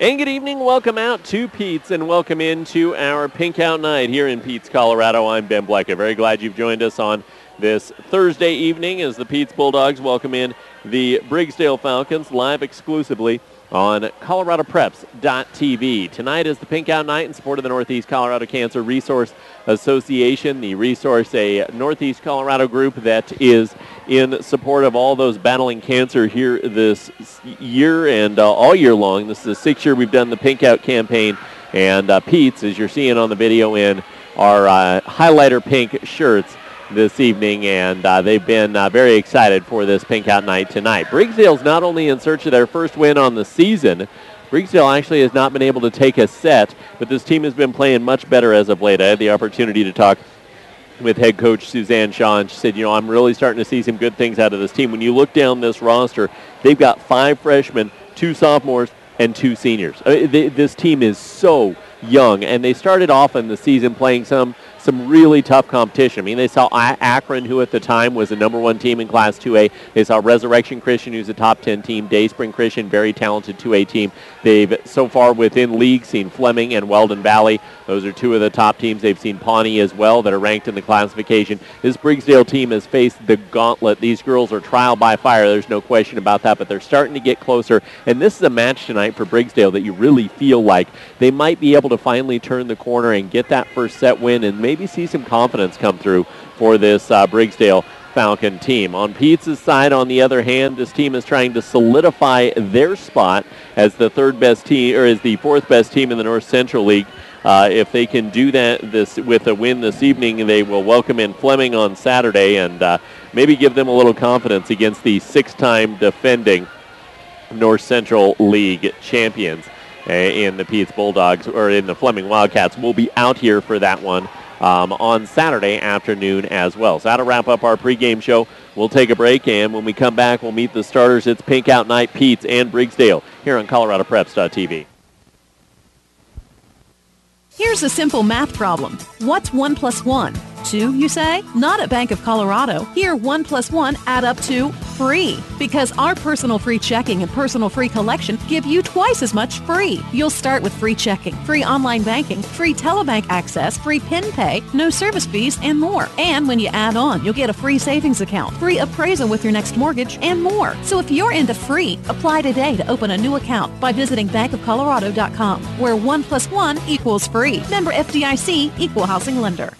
And good evening. Welcome out to Peetz and welcome into our Pink Out Night here in Peetz, Colorado. I'm Ben Blecka. Very glad you've joined us on this Thursday evening as the Peetz Bulldogs welcome in the Briggsdale Falcons live exclusively on coloradopreps.tv. Tonight is the Pink Out Night in support of the Northeast Colorado Cancer Resource Association. The Resource, a Northeast Colorado group that is in support of all those battling cancer here this year and all year long. This is the sixth year we've done the Pink Out campaign, and Peetz, as you're seeing on the video, in our highlighter pink shirts this evening, and they've been very excited for this Pink Out Night tonight. Briggsdale's not only in search of their first win on the season. Briggsdale actually has not been able to take a set, but this team has been playing much better as of late. I had the opportunity to talk with head coach Suzanne Shaw, and she said, I'm really starting to see some good things out of this team. When you look down this roster, they've got 5 freshmen, 2 sophomores, and 2 seniors. This team is so young, and they started off in the season playing some really tough competition. I mean, they saw Akron, who at the time was the #1 team in Class 2A. They saw Resurrection Christian, who's a top 10 team. Dayspring Christian, very talented 2A team. They've, so far within league, seen Fleming and Weldon Valley. Those are 2 of the top teams. They've seen Pawnee as well that are ranked in the classification. This Briggsdale team has faced the gauntlet. These girls are trial by fire. There's no question about that, but they're starting to get closer. And this is a match tonight for Briggsdale that you really feel like they might be able to finally turn the corner and get that first set win and maybe see some confidence come through for this Briggsdale Falcon team. On Peetz's side, on the other hand, this team is trying to solidify their spot as the 3rd best team, or as the 4th best team in the North Central League. If they can do that with a win this evening, they will welcome in Fleming on Saturday and maybe give them a little confidence against the 6-time defending North Central League champions in the Peetz Bulldogs, or in the Fleming Wildcats. We'll be out here for that one on Saturday afternoon as well. So that'll wrap up our pregame show. We'll take a break, and when we come back, we'll meet the starters. It's Pink Out Night, Peetz and Briggsdale here on coloradopreps.tv. Here's a simple math problem. What's 1 + 1? 2, you say? Not at Bank of Colorado. Here, 1 + 1 add up to free. Because our personal free checking and personal free collection give you twice as much free. You'll start with free checking, free online banking, free telebank access, free PIN pay, no service fees, and more. And when you add on, you'll get a free savings account, free appraisal with your next mortgage, and more. So if you're into free, apply today to open a new account by visiting bankofcolorado.com, where 1 + 1 equals free. Member FDIC, Equal Housing Lender.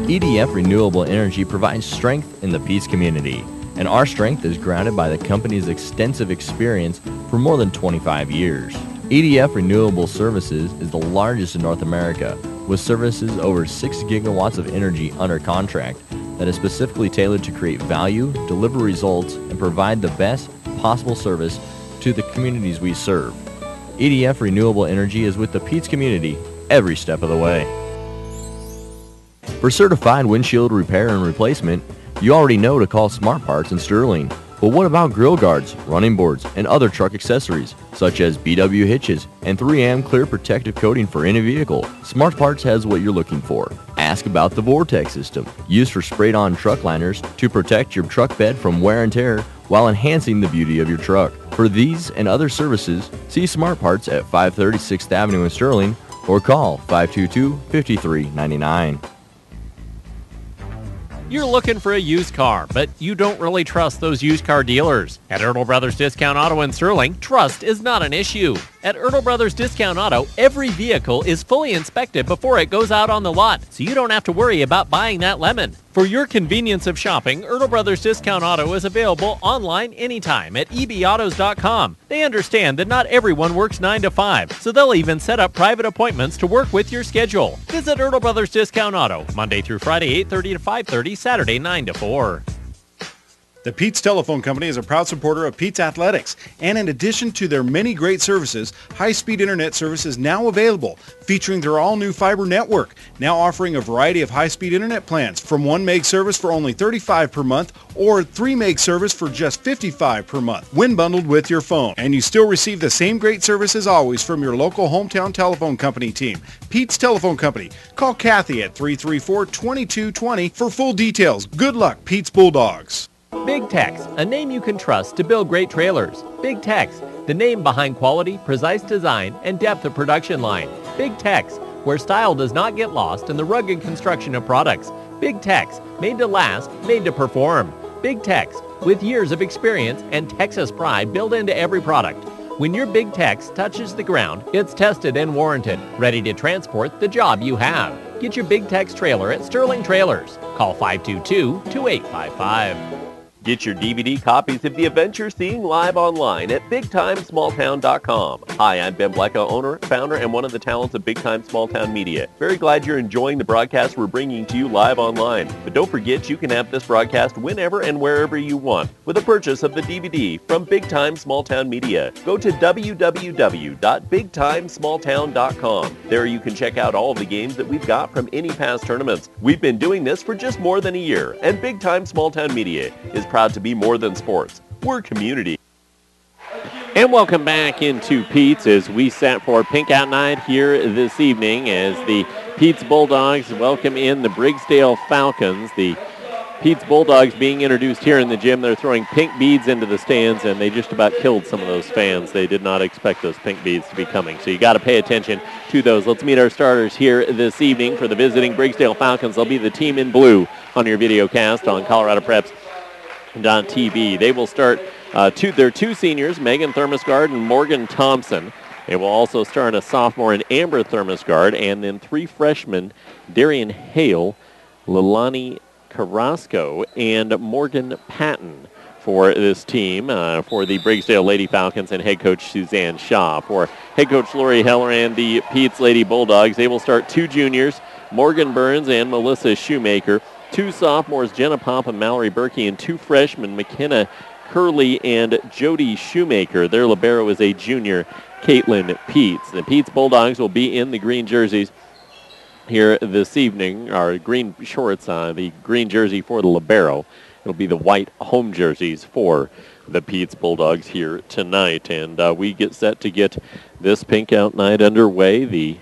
EDF Renewable Energy provides strength in the Peetz community, and our strength is grounded by the company's extensive experience for more than 25 years. EDF Renewable Services is the largest in North America, with services over 6 gigawatts of energy under contract that is specifically tailored to create value, deliver results, and provide the best possible service to the communities we serve. EDF Renewable Energy is with the Peetz community every step of the way. For certified windshield repair and replacement, you already know to call Smart Parts in Sterling. But what about grill guards, running boards, and other truck accessories, such as BW hitches and 3M clear protective coating for any vehicle? Smart Parts has what you're looking for. Ask about the Vortex system, used for sprayed-on truck liners to protect your truck bed from wear and tear while enhancing the beauty of your truck. For these and other services, see Smart Parts at 530 6th Avenue in Sterling or call 522-5399. You're looking for a used car, but you don't really trust those used car dealers. At Ertl Brothers Discount Auto in Sterling, trust is not an issue. At Ertl Brothers Discount Auto, every vehicle is fully inspected before it goes out on the lot, so you don't have to worry about buying that lemon. For your convenience of shopping, Ertl Brothers Discount Auto is available online anytime at ebautos.com. They understand that not everyone works 9 to 5, so they'll even set up private appointments to work with your schedule. Visit Ertl Brothers Discount Auto, Monday through Friday, 8:30 to 5:30, Saturday, 9 to 4. The Peetz Telephone Company is a proud supporter of Peetz Athletics, and in addition to their many great services, high-speed internet service is now available, featuring their all-new fiber network, now offering a variety of high-speed internet plans, from 1 meg service for only $35 per month, or 3 meg service for just $55 per month, when bundled with your phone. And you still receive the same great service as always from your local hometown telephone company team. Peetz Telephone Company. Call Kathy at 334-2220 for full details. Good luck, Peetz Bulldogs. Big Tex, a name you can trust to build great trailers. Big Tex, the name behind quality, precise design, and depth of production line. Big Tex, where style does not get lost in the rugged construction of products. Big Tex, made to last, made to perform. Big Tex, with years of experience and Texas pride built into every product. When your Big Tex touches the ground, it's tested and warranted, ready to transport the job you have. Get your Big Tex trailer at Sterling Trailers. Call 522-2855. Get your DVD copies of the events you're seeing live online at BigTimeSmallTown.com. Hi, I'm Ben Blecka, owner, founder, and one of the talents of Big Time Small Town Media. Very glad you're enjoying the broadcast we're bringing to you live online. But don't forget you can have this broadcast whenever and wherever you want with a purchase of the DVD from Big Time Small Town Media. Go to www.BigTimeSmallTown.com. There you can check out all of the games that we've got from any past tournaments. We've been doing this for just more than a year, and Big Time Small Town Media is proud to be more than sports. We're community. And welcome back into Peetz as we set for Pink Out Night here this evening as the Peetz Bulldogs welcome in the Briggsdale Falcons. The Peetz Bulldogs being introduced here in the gym. They're throwing pink beads into the stands, and they just about killed some of those fans. They did not expect those pink beads to be coming, so you got to pay attention to those. Let's meet our starters here this evening for the visiting Briggsdale Falcons. They'll be the team in blue on your video cast on Colorado Preps TV. They will start their two seniors, Megan Thermosgard and Morgan Thompson. They will also start a sophomore in Amber Thermosgard, and then three freshmen, Darian Hale, Lilani Carrasco, and Morgan Patton for this team for the Briggsdale Lady Falcons and head coach Suzanne Shaw. For head coach Lori Heller and the Peetz Lady Bulldogs, they will start two juniors, Morgan Burns and Melissa Shoemaker, two sophomores, Jenna Pop and Mallory Berkey, and two freshmen, McKenna Curley and Jody Shoemaker. Their libero is a junior, Caitlin Peetz. The Peetz Bulldogs will be in the green jerseys here this evening, or green shorts, the green jersey for the libero. It'll be the white home jerseys for the Peetz Bulldogs here tonight. And we get set to get this Pink Out Night underway, the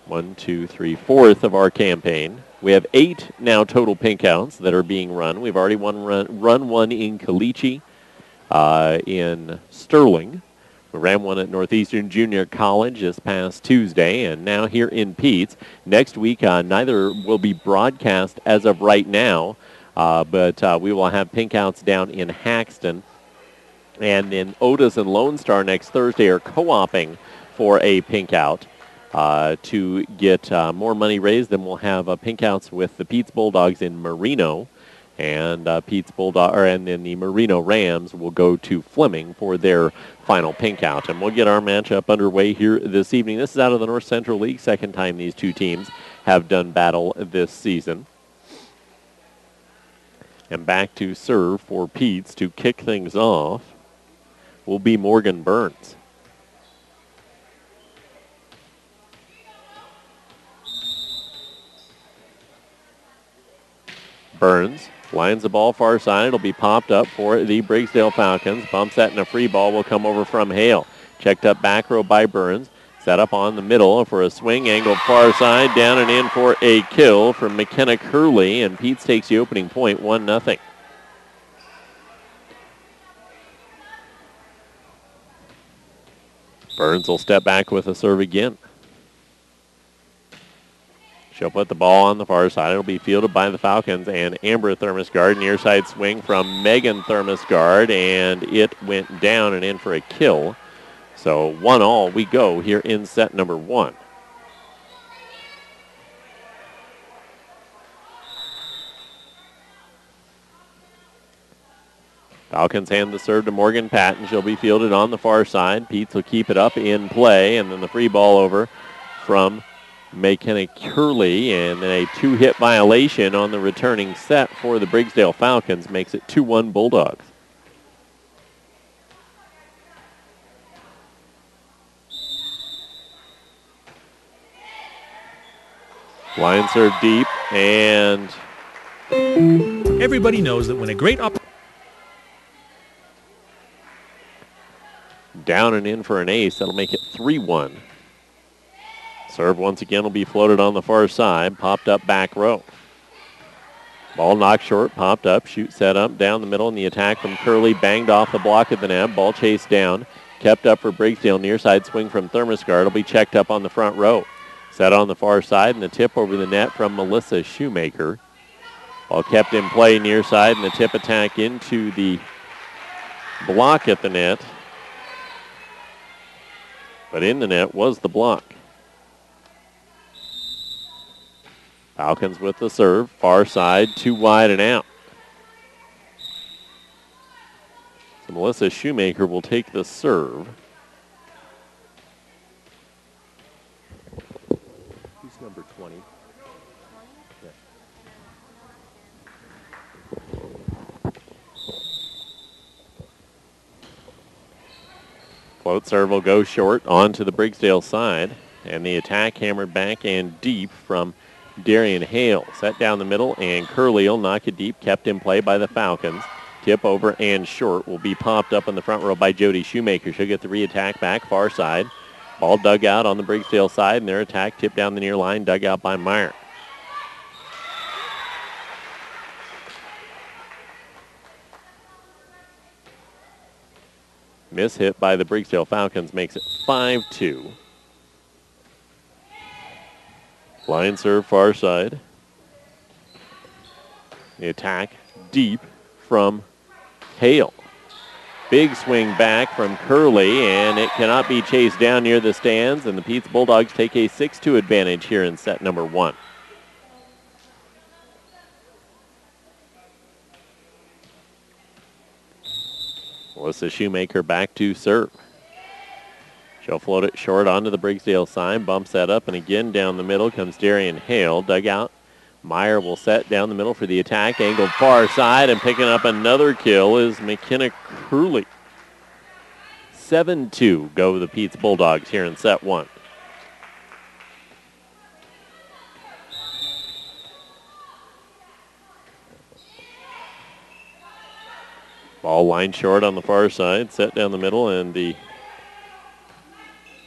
4th of our campaign. We have 8 now total pink outs that are being run. We've already run one in Caliche, in Sterling. We ran one at Northeastern Junior College this past Tuesday, and now here in Peetz. Next week, neither will be broadcast as of right now, but we will have pink outs down in Haxton. And then Otis and Lone Star next Thursday are co-oping for a pink out. To get more money raised, then we'll have pink outs with the Peetz Bulldogs in Marino, and and then the Marino Rams will go to Fleming for their final pink out. And we'll get our matchup underway here this evening. This is out of the North Central League, second time these two teams have done battle this season. And back to serve for Peetz to kick things off will be Morgan Burns. Burns lines the ball far side. It'll be popped up for the Briggsdale Falcons. Bumps that, and a free ball will come over from Hale. Checked up back row by Burns. Set up on the middle for a swing angle far side. Down and in for a kill from McKenna Curley, and Peetz takes the opening point, 1-0. Burns will step back with a serve again. She'll put the ball on the far side. It'll be fielded by the Falcons, and Amber Thermosgard, near side swing from Megan Thermosgard, and it went down and in for a kill. So 1-1 we go here in set number 1. Falcons hand the serve to Morgan Patton. She'll be fielded on the far side. Peetz will keep it up in play, and then the free ball over from McKenna Curley, and then a 2-hit violation on the returning set for the Briggsdale Falcons makes it 2-1 Bulldogs. Line serve deep, and everybody knows that when a great down and in for an ace, that'll make it 3-1. Serve once again will be floated on the far side, popped up back row. Ball knocked short, popped up, shoot set up, down the middle, and the attack from Curley banged off the block at the net. Ball chased down, kept up for Briggsdale. Near side swing from Thermosgard will be checked up on the front row. Set on the far side, and the tip over the net from Melissa Shoemaker. Ball kept in play near side, and the tip attack into the block at the net. But in the net was the block. Falcons with the serve, far side, too wide and out. So Melissa Shoemaker will take the serve. Who's number 20? Float serve will go short onto the Briggsdale side. And the attack hammered back and deep from Darian Hale. Set down the middle, and Curley will knock it deep, kept in play by the Falcons. Tip over and short will be popped up in the front row by Jody Shoemaker. She'll get the re-attack back, far side. Ball dug out on the Briggsdale side, and their attack tipped down the near line, dug out by Meyer. Miss hit by the Briggsdale Falcons makes it 5-2. Line serve far side. The attack deep from Hale. Big swing back from Curley, and it cannot be chased down near the stands, and the Peetz Bulldogs take a 6-2 advantage here in set number 1. Melissa Shoemaker back to serve. She'll float it short onto the Briggsdale side, bumps that up, and again down the middle comes Darian Hale. Dug out. Meyer will set down the middle for the attack, angled far side, and picking up another kill is McKenna Curley. 7-2 go the Peetz Bulldogs here in set 1. Ball lined short on the far side, set down the middle, and the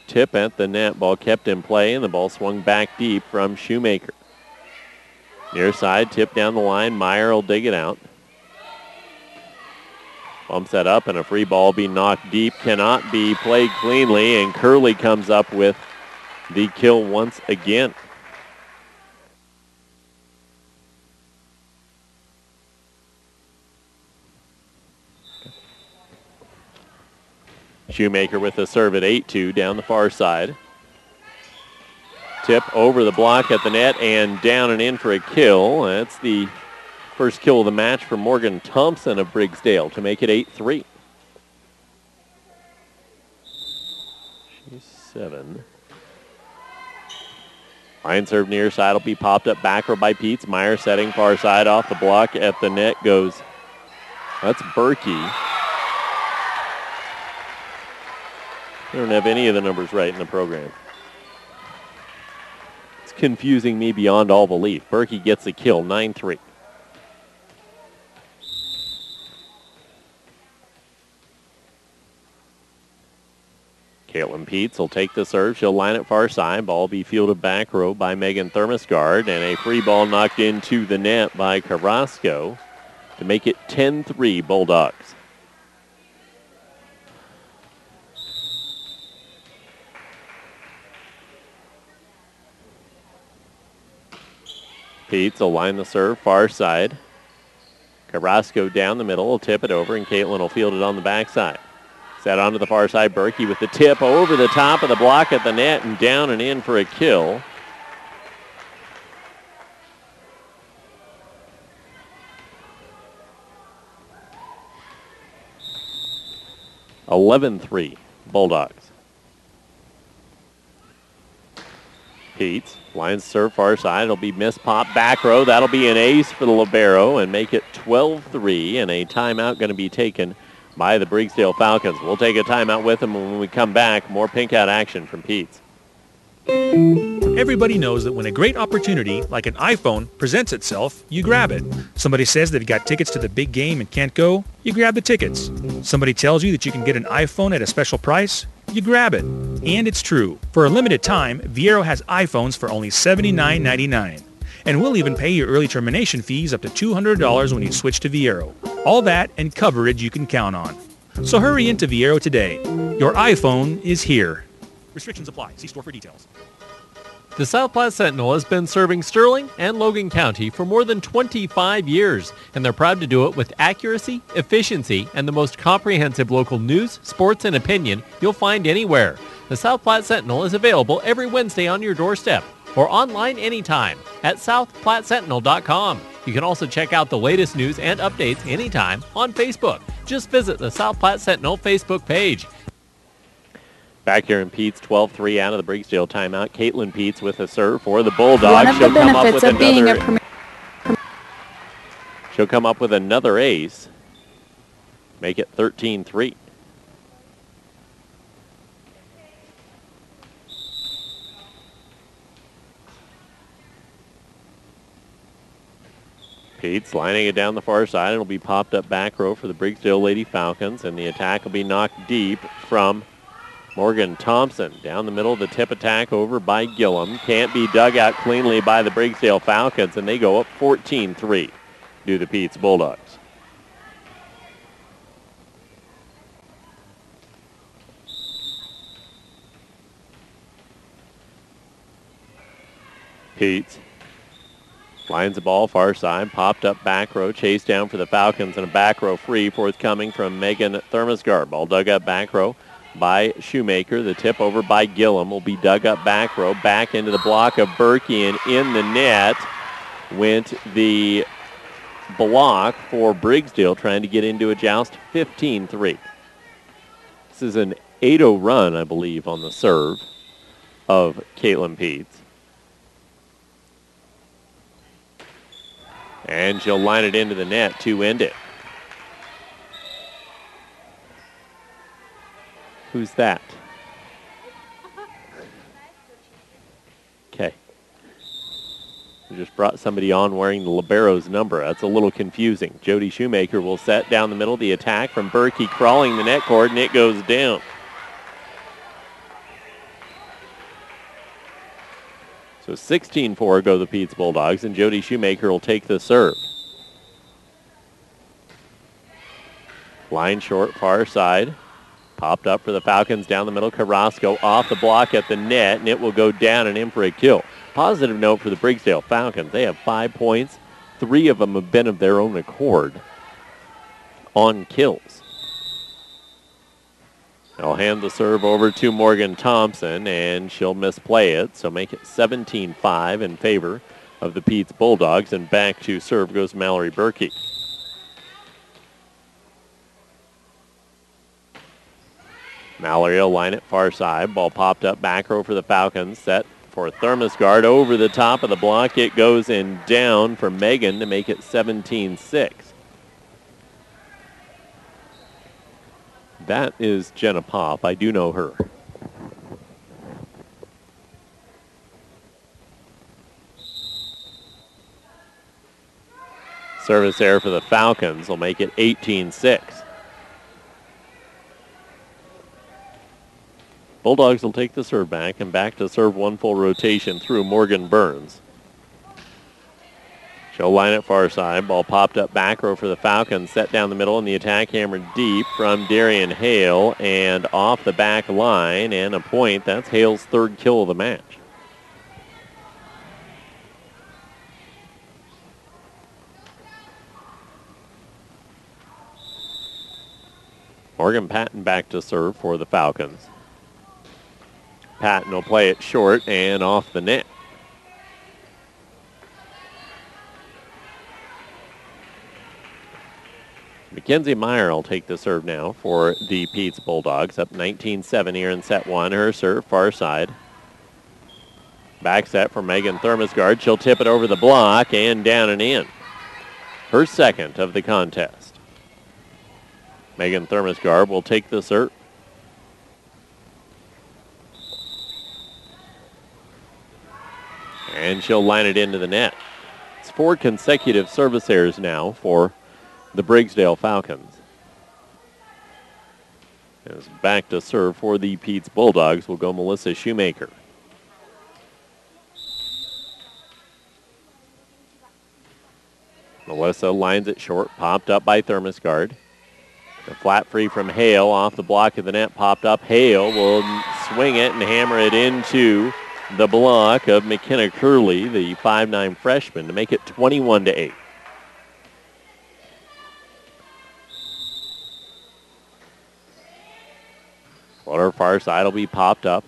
tip at the net. Ball kept in play, and the ball swung back deep from Shoemaker. Near side, tip down the line. Meyer will dig it out. Bumps that up, and a free ball be knocked deep. Cannot be played cleanly, and Curley comes up with the kill once again. Shoemaker with the serve at 8-2 down the far side. Tip over the block at the net and down and in for a kill. That's the first kill of the match for Morgan Thompson of Briggsdale to make it 8-3. She's 7. Line serve near side will be popped up backward by Peetz. Meyer setting far side off the block at the net goes. That's Berkey. I don't have any of the numbers right in the program. It's confusing me beyond all belief. Berkey gets the kill, 9-3. Caitlin Peetz will take the serve. She'll line it far side. Ball will be fielded back row by Megan Thermosgard, and a free ball knocked into the net by Carrasco to make it 10-3 Bulldogs. Peetz will line the serve far side. Carrasco down the middle will tip it over, and Caitlin will field it on the backside. Set onto the far side. Berkey with the tip over the top of the block at the net and down and in for a kill. (11-3) Bulldogs. Peetz lines serve far side. It'll be missed pop back row. That'll be an ace for the libero and make it 12-3, and a timeout going to be taken by the Briggsdale Falcons. We'll take a timeout with them, and when we come back, more pink out action from Peetz. Everybody knows that when a great opportunity like an iPhone presents itself, you grab it. Somebody says they've got tickets to the big game and can't go, you grab the tickets. Somebody tells you that you can get an iPhone at a special price, you grab it. And it's true. For a limited time, Viero has iPhones for only $79.99. And we'll even pay your early termination fees up to $200 when you switch to Viero. All that and coverage you can count on. So hurry into Viero today. Your iPhone is here. Restrictions apply. See store for details. The South Platte Sentinel has been serving Sterling and Logan County for more than 25 years, and they're proud to do it with accuracy, efficiency, and the most comprehensive local news, sports, and opinion you'll find anywhere. The South Platte Sentinel is available every Wednesday on your doorstep or online anytime at southplattesentinel.com. You can also check out the latest news and updates anytime on Facebook. Just visit the South Platte Sentinel Facebook page. Back here in Peetz, 12-3 out of the Briggsdale timeout. Caitlin Peetz with a serve for the Bulldogs. She'll come up with another ace. Make it 13-3. Peetz lining it down the far side. It'll be popped up back row for the Briggsdale Lady Falcons, and the attack will be knocked deep from Morgan Thompson. Down the middle of the tip attack over by Gillum. Can't be dug out cleanly by the Briggsdale Falcons, and they go up 14-3 to the Peetz Bulldogs. Peetz lines the ball far side, popped up back row, chased down for the Falcons, and a back row free forthcoming from Megan Thermosgard. Ball dug up back row by Shoemaker. The tip over by Gillum will be dug up back row, back into the block of Berkey, and in the net went the block for Briggsdale, trying to get into a joust. 15-3. This is an 8-0 run, I believe, on the serve of Caitlin Peetz. And she'll line it into the net to end it. Who's that? Okay. We just brought somebody on wearing the libero's number. That's a little confusing. Jody Shoemaker will set down the middle. The attack from Berkey crawling the net cord, and it goes down. So 16-4 go the Peetz Bulldogs, and Jody Shoemaker will take the serve. Line short, far side. Popped up for the Falcons down the middle. Carrasco off the block at the net, and it will go down and in for a kill. Positive note for the Briggsdale Falcons. They have 5 points. 3 of them have been of their own accord on kills. I'll hand the serve over to Morgan Thompson, and she'll misplay it, so make it 17-5 in favor of the Peetz Bulldogs, and back to serve goes Mallory Berkey. Mallory will line it far side. Ball popped up back row for the Falcons, set for Thermosgard over the top of the block. It goes in down for Megan to make it 17-6. That is Jenna Pop. I do know her. Service error for the Falcons will make it 18-6. Bulldogs will take the serve back, and back to serve one full rotation through Morgan Burns. She'll line it far side. Ball popped up back row for the Falcons. Set down the middle, and the attack hammered deep from Darian Hale and off the back line, and a point. That's Hale's 3rd kill of the match. Morgan Patton back to serve for the Falcons. Patton will play it short and off the net. Mackenzie Meyer will take the serve now for the Peetz Bulldogs. Up 19-7 here in set 1. Her serve far side. Back set for Megan Thermosgard. She'll tip it over the block and down and in. Her 2nd of the contest. Megan Thermosgard will take the serve. And she'll line it into the net. It's 4 consecutive service errors now for the Briggsdale Falcons. As back to serve for the Peetz Bulldogs will go Melissa Shoemaker. Melissa lines it short, popped up by Thermosguard. The flat free from Hale off the block of the net, popped up. Hale will swing it and hammer it into the block of McKenna Curley, the 5'9 freshman, to make it 21-8. Floater far side will be popped up.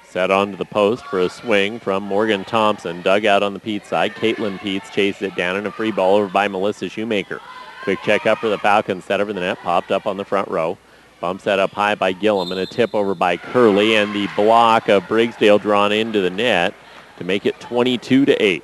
Set onto the post for a swing from Morgan Thompson. Dug out on the Peetz side. Caitlin Peetz chases it down and a free ball over by Melissa Shoemaker. Quick check up for the Falcons. Set over the net. Popped up on the front row. Bump set up high by Gillum and a tip over by Curley. And the block of Briggsdale drawn into the net to make it 22-8.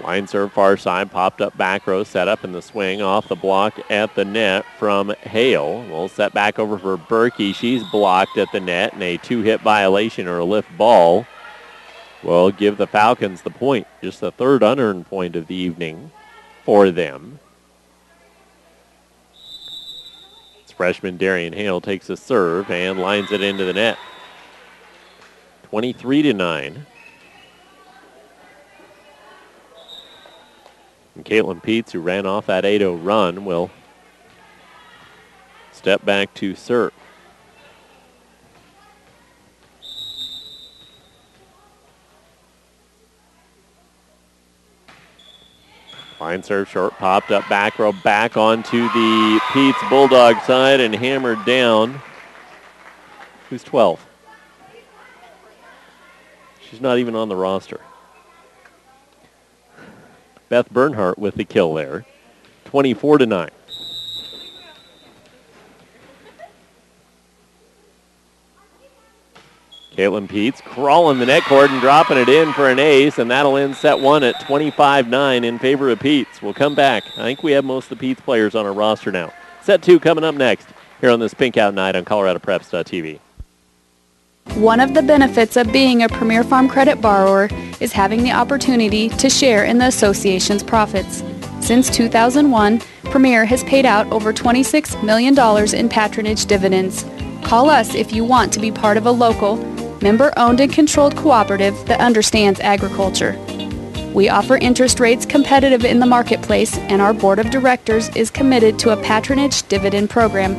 Line serve far side, popped up back row, set up in the swing off the block at the net from Hale. We'll set back over for Berkey. She's blocked at the net, and a two-hit violation or a lift ball will give the Falcons the point. Just the third unearned point of the evening for them. It's freshman Darian Hale takes a serve and lines it into the net. 23-9. And Caitlin Peetz, who ran off that 8-0 run, will step back to serve. Line serve short, popped up back row, back onto the Peetz Bulldog side and hammered down. Who's 12? She's not even on the roster. Beth Bernhardt with the kill there. 24-9. Caitlin Peetz crawling the net court and dropping it in for an ace, and that'll end set one at 25-9 in favor of Peetz. We'll come back. I think we have most of the Peetz players on our roster now. Set two coming up next here on this Pink Out Night on ColoradoPreps.tv. One of the benefits of being a Premier Farm Credit borrower is having the opportunity to share in the association's profits. Since 2001, Premier has paid out over $26 million in patronage dividends. Call us if you want to be part of a local, member-owned and controlled cooperative that understands agriculture. We offer interest rates competitive in the marketplace, and our board of directors is committed to a patronage dividend program.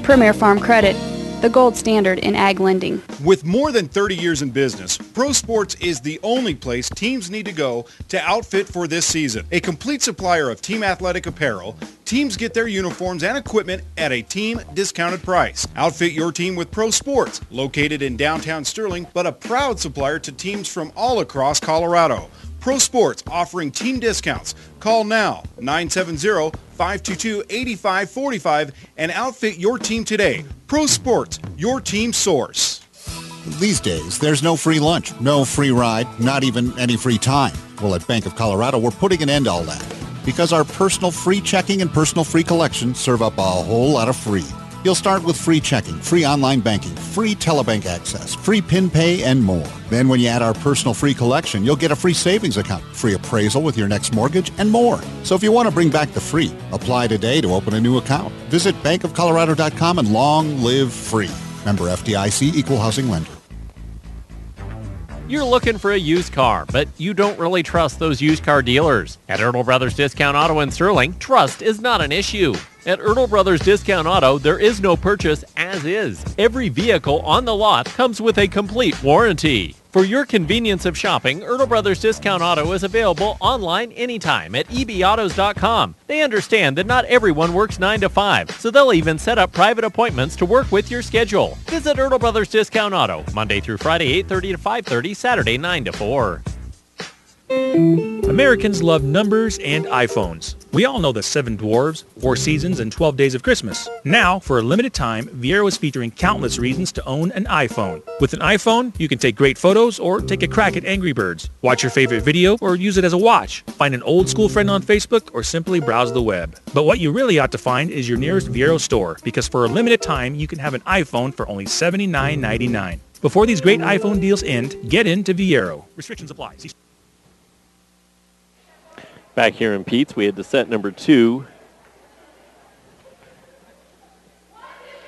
Premier Farm Credit, the gold standard in ag lending. With more than 30 years in business, Pro Sports is the only place teams need to go to outfit for this season. A complete supplier of team athletic apparel, teams get their uniforms and equipment at a team discounted price. Outfit your team with Pro Sports, located in downtown Sterling, but a proud supplier to teams from all across Colorado. Pro Sports offering team discounts. Call now, 970-522-8545 and outfit your team today. Pro Sports, your team source. These days, there's no free lunch, no free ride, not even any free time. Well, at Bank of Colorado, we're putting an end to all that because our personal free checking and personal free collection serve up a whole lot of free. You'll start with free checking, free online banking, free telebank access, free PIN pay, and more. Then when you add our personal free collection, you'll get a free savings account, free appraisal with your next mortgage, and more. So if you want to bring back the free, apply today to open a new account. Visit bankofcolorado.com and long live free. Member FDIC, Equal Housing Lender. You're looking for a used car, but you don't really trust those used car dealers. At Erdl Brothers Discount Auto in Sterling, trust is not an issue. At Erdl Brothers Discount Auto, there is no purchase as is. Every vehicle on the lot comes with a complete warranty. For your convenience of shopping, Erdl Brothers Discount Auto is available online anytime at ebautos.com. They understand that not everyone works 9 to 5, so they'll even set up private appointments to work with your schedule. Visit Erdl Brothers Discount Auto, Monday through Friday, 8:30 to 5:30, Saturday, 9 to 4. Americans love numbers and iPhones. We all know the 7 Dwarves, 4 Seasons, and 12 Days of Christmas. Now, for a limited time, Viero is featuring countless reasons to own an iPhone. With an iPhone, you can take great photos or take a crack at Angry Birds, watch your favorite video, or use it as a watch, find an old school friend on Facebook, or simply browse the web. But what you really ought to find is your nearest Viero store, because for a limited time, you can have an iPhone for only $79.99. Before these great iPhone deals end, get into Viero. Restrictions apply. Back here in Peetz, we had to set number 2.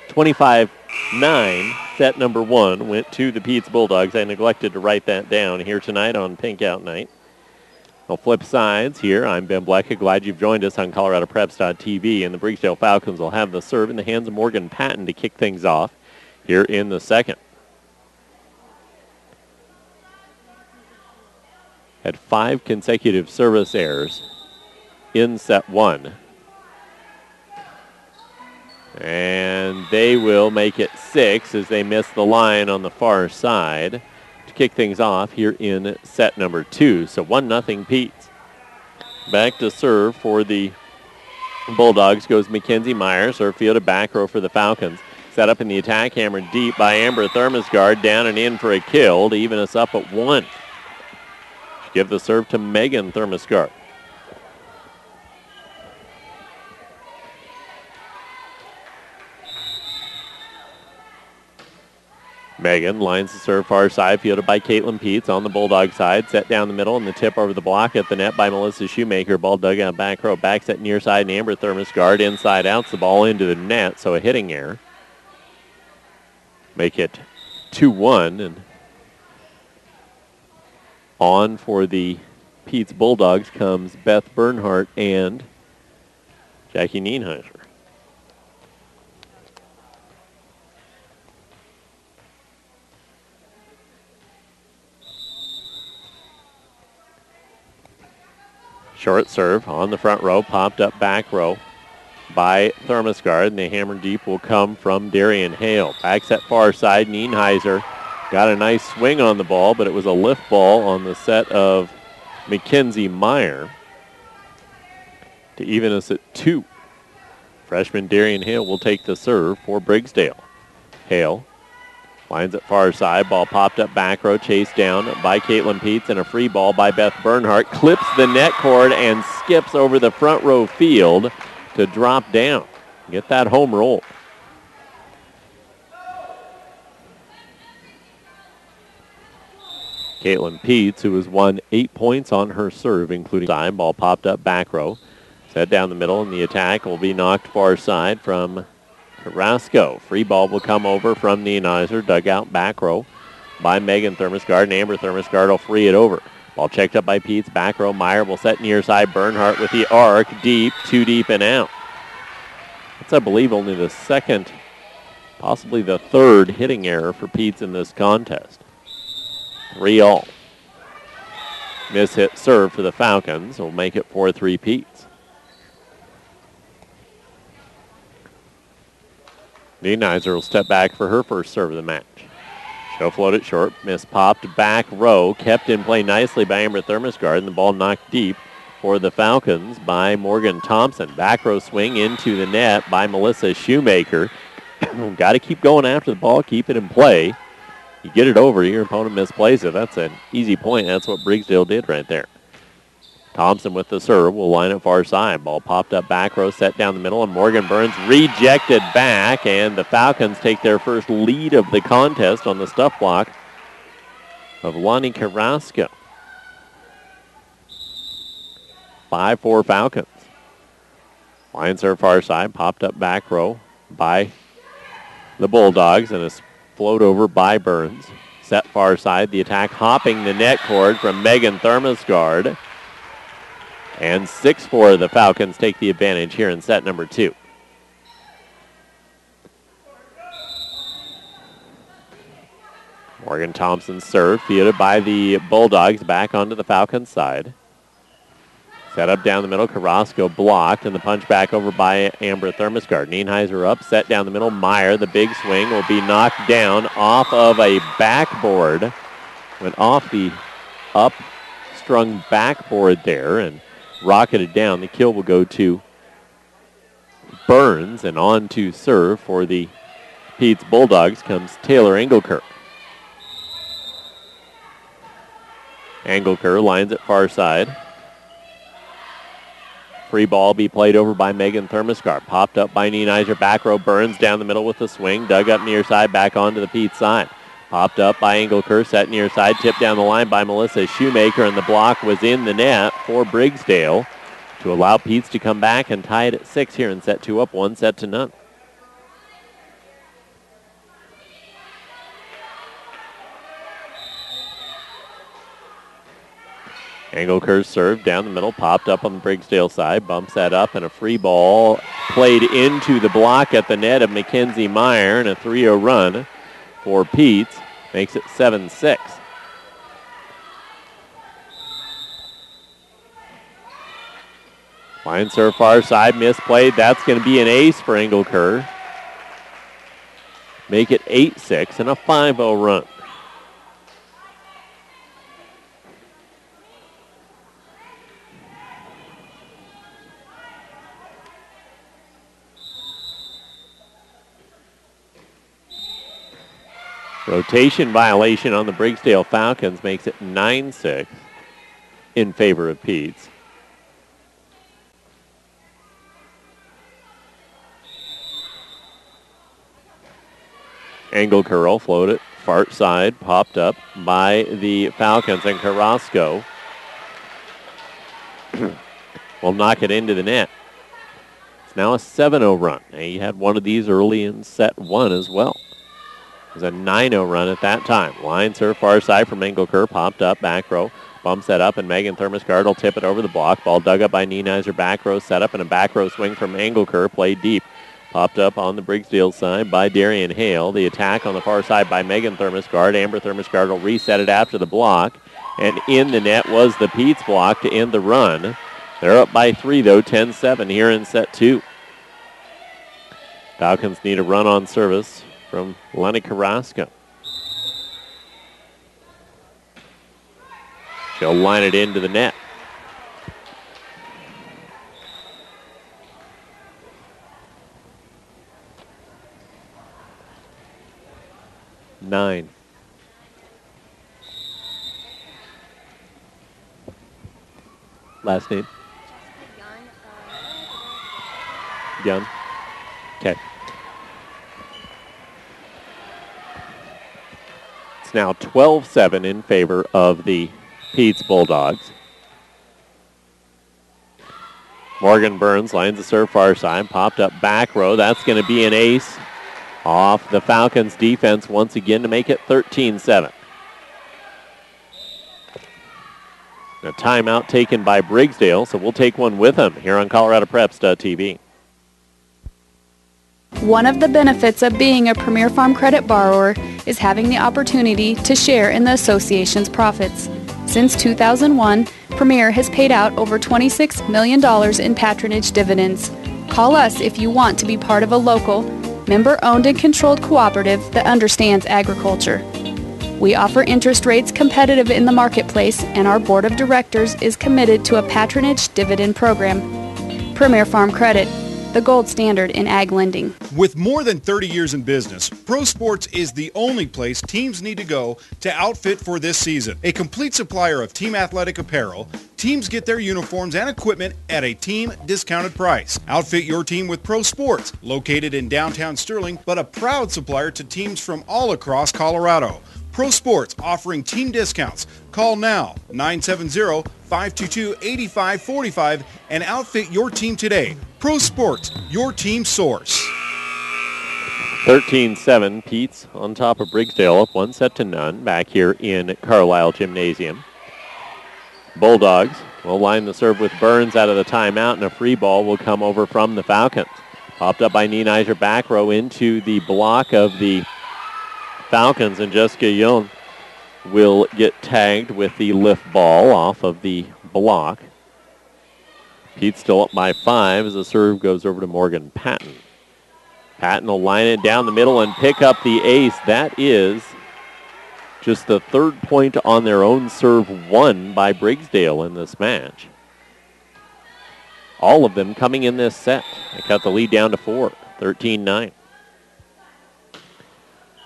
25-9. set number 1 went to the Peetz Bulldogs. I neglected to write that down here tonight on Pink Out Night. We'll flip sides here. I'm Ben Blecka. Glad you've joined us on ColoradoPreps.tv. And the Briggsdale Falcons will have the serve in the hands of Morgan Patton to kick things off here in the second. Had 5 consecutive service errors in set 1. And they will make it 6 as they miss the line on the far side to kick things off here in set number 2. So 1-0 Peetz. Back to serve for the Bulldogs goes Mackenzie Myers. Serve fielded back row for the Falcons. Set up in the attack, hammered deep by Amber Thermosgard. Down and in for a kill to even us up at 1. Give the serve to Megan Thermosgard. Megan lines the serve far side, fielded by Caitlin Peetz on the Bulldog side. Set down the middle and the tip over the block at the net by Melissa Shoemaker. Ball dug out back row. Back set near side and Amber Thermosgard inside outs the ball into the net, so a hitting error. Make it 2-1 and on for the Peetz Bulldogs comes Beth Bernhardt and Jackie Nienheiser. Short serve on the front row, popped up back row by Thermosgard, and the hammer deep will come from Darian Hale. Back set far side, Nienheiser got a nice swing on the ball, but it was a lift ball on the set of Mackenzie Meyer to even us at 2. Freshman Darian Hale will take the serve for Briggsdale. Hale lines it far side. Ball popped up back row, chased down by Caitlin Peetz, and a free ball by Beth Bernhardt. Clips the net cord and skips over the front row field to drop down. Get that home roll. Caitlin Peetz, who has won 8 points on her serve, including time. Ball popped up back row. Set down the middle, and the attack will be knocked far side from Carrasco. Free ball will come over from Nienheiser. Dug out back row by Megan Thermosgard, and Amber Thermosgard will free it over. Ball checked up by Peetz. Back row, Meyer will set near side. Bernhardt with the arc. Deep, 2 deep and out. That's, I believe, only the second, possibly the third hitting error for Peetz in this contest. 3-all. Miss hit serve for the Falcons will make it 4-3 Peetz. Nienheiser will step back for her first serve of the match. She'll float it short. Miss popped back row. Kept in play nicely by Amber Thermosgard, and the ball knocked deep for the Falcons by Morgan Thompson. Back row swing into the net by Melissa Shoemaker. Got to keep going after the ball. Keep it in play. You get it over, your opponent misplays it. That's an easy point. That's what Briggsdale did right there. Thompson with the serve will line it far side. Ball popped up back row, set down the middle, and Morgan Burns rejected back, and the Falcons take their first lead of the contest on the stuff block of Lonnie Carrasco. 5-4 Falcons. Line serve far side, popped up back row by the Bulldogs, and a float over by Burns. Set far side, the attack hopping the net cord from Megan Thermosgard. And 6-4, the Falcons take the advantage here in set number 2. Morgan Thompson's serve, fielded by the Bulldogs, back onto the Falcons side. Set up down the middle, Carrasco blocked, and the punch back over by Amber Thermosgard. Nienheiser up, set down the middle, Meyer, the big swing, will be knocked down off of a backboard. Went off the up-strung backboard there, and rocketed down. The kill will go to Burns, and on to serve for the Peetz Bulldogs comes Taylor Engelker. Engelker lines it far side. Free ball be played over by Megan Thermosgard. Popped up by Nienheiser. Back row, Burns down the middle with the swing. Dug up near side, back onto the Peetz side. Popped up by Engelker, set near side, tipped down the line by Melissa Shoemaker, and the block was in the net for Briggsdale to allow Peetz to come back and tie it at 6 here in set 2 up 1-0. Engelker's serve down the middle, popped up on the Briggsdale side, bumps that up, and a free ball played into the block at the net of Mackenzie Meyer, and a 3-0 run for Peetz makes it 7-6. Line serve far side, misplayed. That's going to be an ace for Engelker. Make it 8-6 and a 5-0 run. Rotation violation on the Briggsdale Falcons makes it 9-6 in favor of Peetz. Engelker will float it far side, popped up by the Falcons, and Carrasco will knock it into the net. It's now a 7-0 run. He had one of these early in set one as well. It was a 9-0 run at that time. Line serve far side from Engelker, popped up, back row, bumps that up, and Megan Thermosgard will tip it over the block. Ball dug up by Nienizer, back row set up, and a back row swing from Engelker, played deep. Popped up on the Briggsdale side by Darian Hale. The attack on the far side by Megan Thermosgard. Amber Thermosgard will reset it after the block. And in the net was the Peetz block to end the run. They're up by 3, though, 10-7 here in set 2. Falcons need a run on service from Lenny Carrasco. She'll line it into the net. Nine. Last name? Young. Okay. It's now 12-7 in favor of the Peetz Bulldogs. Morgan Burns lines the serve far side, popped up back row. That's going to be an ace off the Falcons defense once again to make it 13-7. A timeout taken by Briggsdale, so we'll take one with them here on ColoradoPreps.tv. One of the benefits of being a Premier Farm credit borrower is having the opportunity to share in the association's profits. Since 2001, Premier has paid out over $26 million in patronage dividends. Call us if you want to be part of a local, member-owned and controlled cooperative that understands agriculture. We offer interest rates competitive in the marketplace, and our board of directors is committed to a patronage dividend program. Premier Farm Credit, the gold standard in ag lending. With more than 30 years in business, Pro Sports is the only place teams need to go to outfit for this season. A complete supplier of team athletic apparel, teams get their uniforms and equipment at a team discounted price. Outfit your team with Pro Sports, located in downtown Sterling, but a proud supplier to teams from all across Colorado. Pro Sports offering team discounts. Call now, 970-522-8545, and outfit your team today. Pro Sports, your team source. 13-7, Peetz on top of Briggsdale, up 1-0 back here in Carlisle Gymnasium. Bulldogs will line the serve with Burns out of the timeout, and a free ball will come over from the Falcons. Popped up by Nienizer, back row into the block of the Falcons, and Jessica Young will get tagged with the lift ball off of the block. Peetz still up by 5 as the serve goes over to Morgan Patton. Patton will line it down the middle and pick up the ace. That is just the third point on their own serve won by Briggsdale in this match. All of them coming in this set. They cut the lead down to 4, 13-9.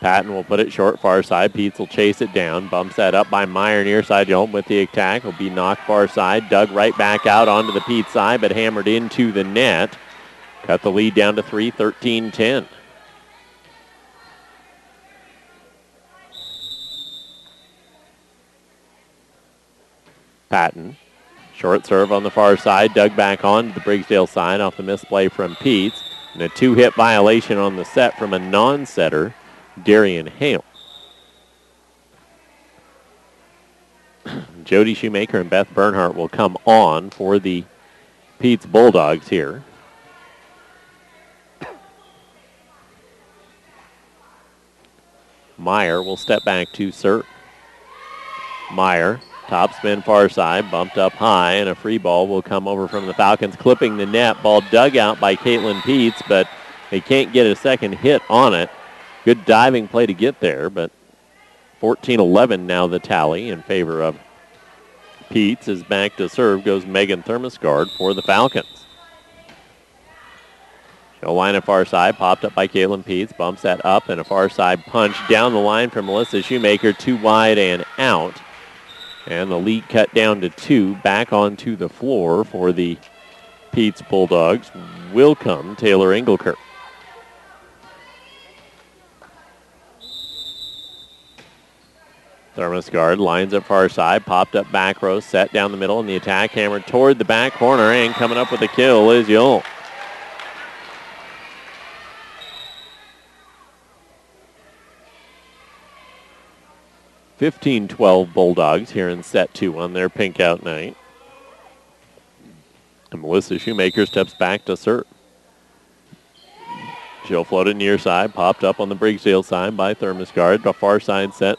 Patton will put it short far side. Peetz will chase it down. Bumps that up by Meyer near side home with the attack. Will be knocked far side. Dug right back out onto the Peetz side, but hammered into the net. Cut the lead down to 3, 13-10. Patton. Short serve on the far side. Dug back on to the Briggsdale side off the misplay from Peetz. And a 2-hit violation on the set from a non-setter, Darian Hale. Jody Shoemaker and Beth Bernhardt will come on for the Peetz Bulldogs here. Meyer will step back to serve. Meyer, top spin far side, bumped up high, and a free ball will come over from the Falcons, clipping the net. Ball dug out by Caitlin Peetz, but they can't get a second hit on it. Good diving play to get there, but 14-11 now the tally in favor of Peetz. Is back to serve goes Megan Thermosgard for the Falcons. She'll line a far side, popped up by Caitlin Peetz, bumps that up, and a far side punch down the line from Melissa Shoemaker, too wide and out. And the lead cut down to 2, back onto the floor for the Peetz Bulldogs will come Taylor Engelkirk. Thermosgard lines up far side, popped up back row, set down the middle, and the attack hammered toward the back corner, and coming up with a kill is Yule. 15-12 Bulldogs here in set 2 on their pink out night. And Melissa Shoemaker steps back to serve. She'll float it near side, popped up on the Briggsdale side by Thermosgard. The far side set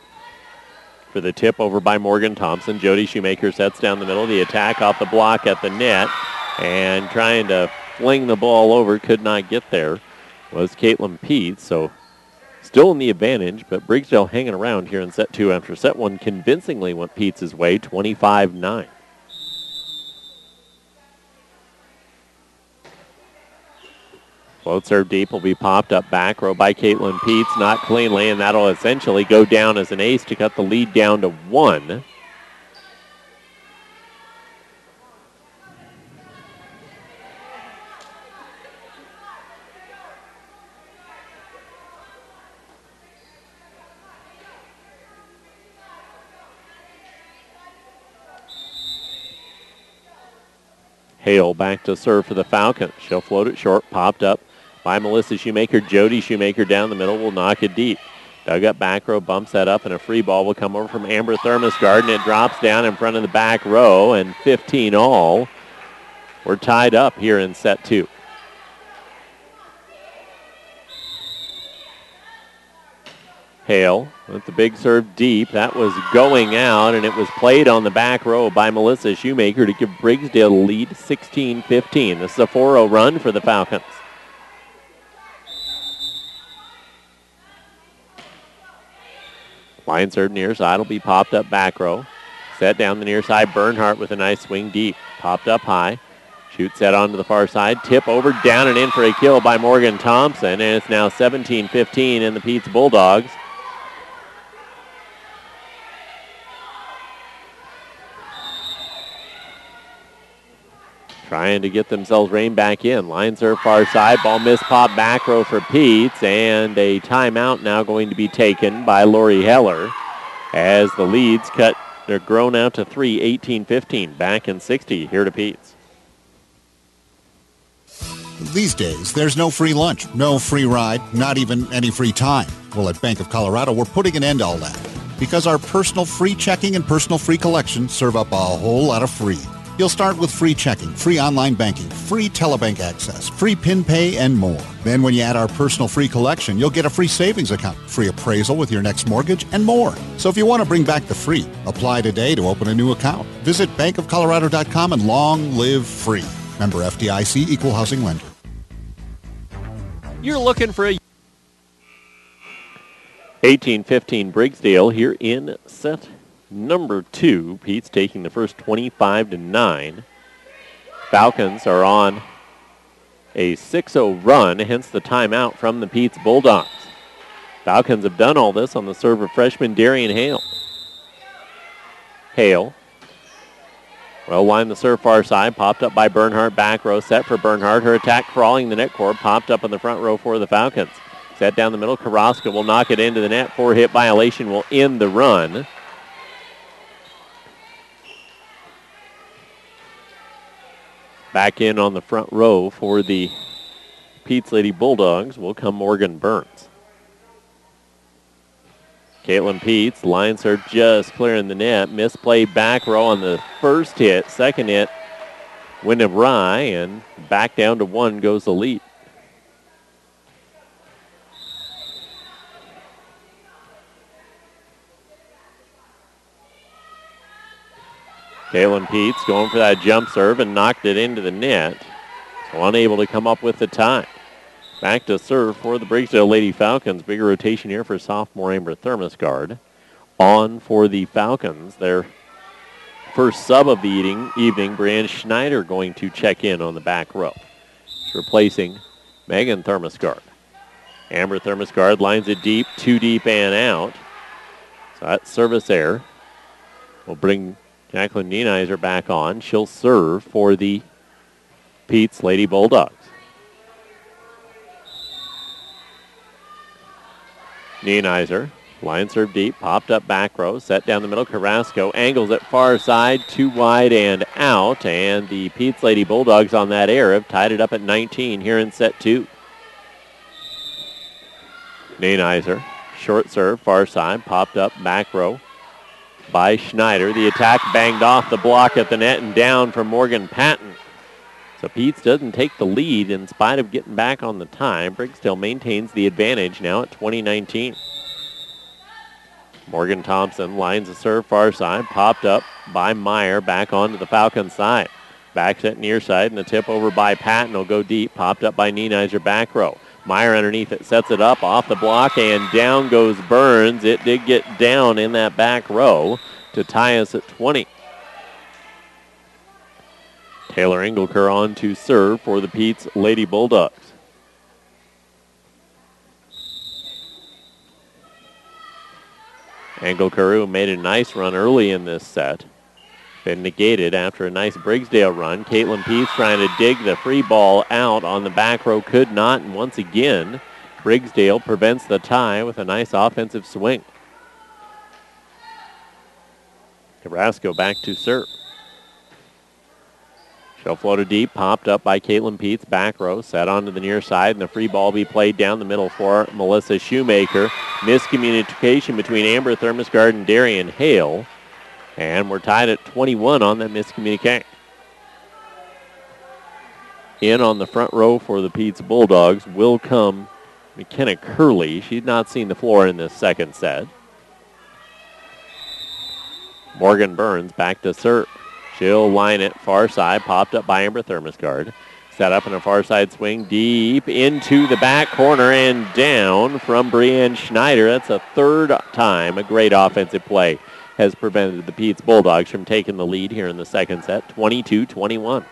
for the tip over by Morgan Thompson. Jody Shoemaker sets down the middle. The attack off the block at the net. And trying to fling the ball over, could not get there, was Caitlin Peetz. So still in the advantage, but Briggsdale hanging around here in set 2 after set 1 convincingly went Peetz's way, 25-9. Float serve deep will be popped up back row by Caitlin Peetz, not cleanly, and that'll essentially go down as an ace to cut the lead down to 1. Hale back to serve for the Falcons. She'll float it short, popped up by Melissa Shoemaker. Jody Shoemaker down the middle will knock it deep. Dug up back row, bumps that up, and a free ball will come over from Amber Thermosgard, and it drops down in front of the back row, and 15 all. We're tied up here in set 2. Hale with the big serve deep. That was going out, and it was played on the back row by Melissa Shoemaker to give Briggsdale the lead 16-15. This is a 4-0 run for the Falcons. Line serve near side will be popped up back row. Set down the near side. Bernhardt with a nice swing deep. Popped up high. Shoot set onto the far side. Tip over, down and in for a kill by Morgan Thompson. And it's now 17-15 in the Peetz Bulldogs. Trying to get themselves reined back in. Line serve far side. Ball missed pop back row for Peetz. And a timeout now going to be taken by Lori Heller as the leads cut. They're grown out to 3, 18-15. Back in 60 here to Peetz. These days, there's no free lunch, no free ride, not even any free time. Well, at Bank of Colorado, we're putting an end to all that because our personal free checking and personal free collection serve up a whole lot of free. You'll start with free checking, free online banking, free telebank access, free PIN pay, and more. Then when you add our personal free collection, you'll get a free savings account, free appraisal with your next mortgage, and more. So if you want to bring back the free, apply today to open a new account. Visit bankofcolorado.com and long live free. Member FDIC, Equal Housing Lender. You're looking for a 18-15 Briggsdale here in set number 2. Peetz taking the first 25-9. Falcons are on a 6-0 run, hence the timeout from the Peetz Bulldogs. Falcons have done all this on the serve of freshman Darian Hale. Hale well lined the serve far side, popped up by Bernhardt, back row, set for Bernhardt. Her attack crawling the net court, popped up in the front row for the Falcons. Set down the middle, Carrasco will knock it into the net. 4-hit violation will end the run. Back in on the front row for the Peetz Lady Bulldogs will come Morgan Burns. Caitlin Peetz, line serve just clearing the net. Misplay back row on the first hit. Second hit went awry, and back down to 1 goes the lead. Caitlin Peetz going for that jump serve and knocked it into the net. So unable to come up with the tie. Back to serve for the Briggsdale Lady Falcons. Bigger rotation here for sophomore Amber Thermosgard. On for the Falcons. Their first sub of the evening, Brianne Schneider, going to check in on the back row. She's replacing Megan Thermosgard. Amber Thermosgard lines it deep, 2 deep and out. So that service error will bring Jacqueline Nienizer back on. She'll serve for the Peetz Lady Bulldogs. Nienizer, line serve deep, popped up back row, set down the middle. Carrasco angles it far side, 2 wide and out. And the Peetz Lady Bulldogs on that error have tied it up at 19 here in set 2. Nienizer, short serve, far side, popped up back row by Schneider. The attack banged off the block at the net and down from Morgan Patton. So Peetz doesn't take the lead in spite of getting back on the tie. Briggsdale maintains the advantage now at 20-19. Morgan Thompson lines a serve far side, popped up by Meyer, back onto the Falcons side. Back set near side, and the tip over by Patton will go deep, popped up by Nienizer back row. Meyer underneath it, sets it up off the block, and down goes Burns. It did get down in that back row to tie us at 20. Taylor Engelker on to serve for the Peetz Lady Bulldogs. Engelker, who made a nice run early in this set, been negated after a nice Briggsdale run. Caitlin Peetz trying to dig the free ball out on the back row, could not, and once again, Briggsdale prevents the tie with a nice offensive swing. Carrasco back to serve. She'll float it deep, popped up by Caitlin Peetz, back row, set onto the near side, and the free ball be played down the middle for Melissa Shoemaker. Miscommunication between Amber Thermosgard and Darian Hale, and we're tied at 21 on that miscommunication. In on the front row for the Peetz Bulldogs will come McKenna Curley. She's not seen the floor in this second set. Morgan Burns back to serve. She'll line it far side, popped up by Amber Thermosgard. Set up in a far side swing, deep into the back corner and down from Brianne Schneider. That's a third time a great offensive play has prevented the Peetz Bulldogs from taking the lead here in the second set, 22-21.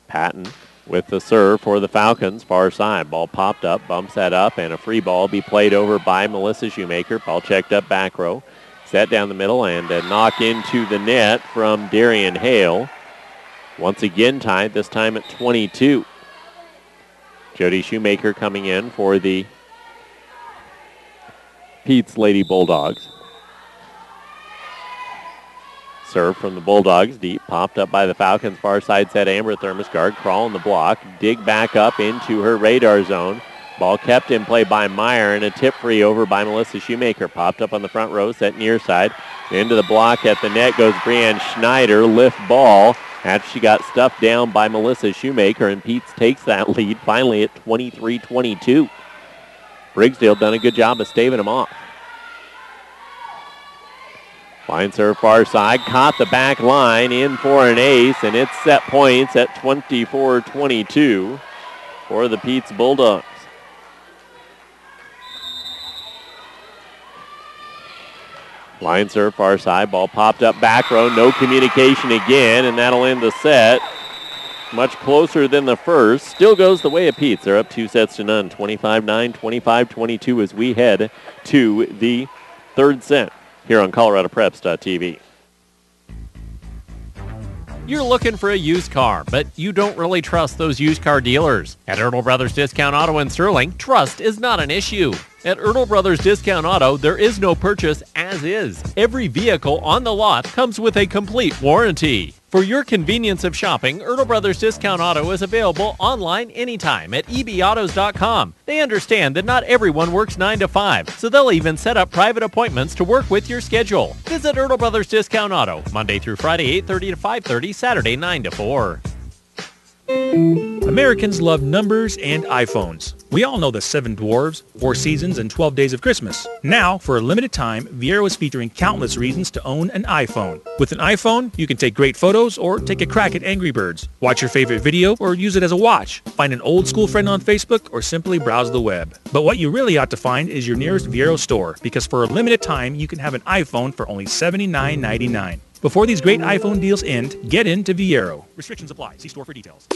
Patton with the serve for the Falcons, far side. Ball popped up, bumps that up, and a free ball be played over by Melissa Shoemaker. Ball checked up back row. Set down the middle and a knock into the net from Darian Hale. Once again tied, this time at 22. Jody Shoemaker coming in for the Peetz Lady Bulldogs. Serve from the Bulldogs, deep, popped up by the Falcons. Far side set Amber Thermosgard, crawling the block, dig back up into her radar zone. Ball kept in play by Meyer, and a tip free over by Melissa Shoemaker. Popped up on the front row, set near side. Into the block at the net goes Brianne Schneider. Lift ball after she got stuffed down by Melissa Shoemaker, and Peetz takes that lead finally at 23-22. Briggsdale done a good job of staving them off. Line serve far side, caught the back line in for an ace, and it's set points at 24-22 for the Peetz Bulldogs. Line serve far side, ball popped up back row, no communication again, and that'll end the set. Much closer than the first. Still goes the way of Peetz. They're up 2-0, 25-9, 25-22 as we head to the third set here on ColoradoPreps.tv. You're looking for a used car, but you don't really trust those used car dealers. At Ertl Brothers Discount Auto in Sterling, trust is not an issue. At Ertl Brothers Discount Auto, there is no purchase as is. Every vehicle on the lot comes with a complete warranty. For For your convenience of shopping, Ertl Brothers Discount Auto is available online anytime at ebautos.com. They understand that not everyone works 9 to 5, so they'll even set up private appointments to work with your schedule. Visit Ertl Brothers Discount Auto, Monday through Friday, 8:30 to 5:30, Saturday, 9 to 4. Americans love numbers and iPhones. We all know the 7 Dwarves, 4 Seasons, and 12 Days of Christmas. Now, for a limited time, Viero is featuring countless reasons to own an iPhone. With an iPhone, you can take great photos or take a crack at Angry Birds, watch your favorite video, or use it as a watch, find an old school friend on Facebook, or simply browse the web. But what you really ought to find is your nearest Viero store, because for a limited time, you can have an iPhone for only $79.99. Before these great iPhone deals end, get into Viero. Restrictions apply. See store for details.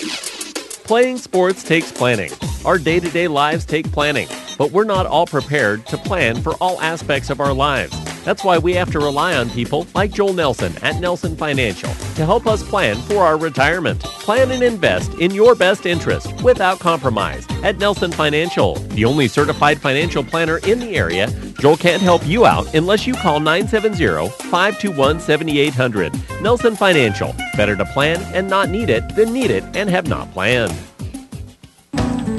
Playing sports takes planning. Our day-to-day lives take planning, but we're not all prepared to plan for all aspects of our lives. That's why we have to rely on people like Joel Nelson at Nelson Financial to help us plan for our retirement. Plan and invest in your best interest without compromise. At Nelson Financial, the only certified financial planner in the area, Joel can't help you out unless you call 970-521-7800. Nelson Financial. Better to plan and not need it than need it and have not planned.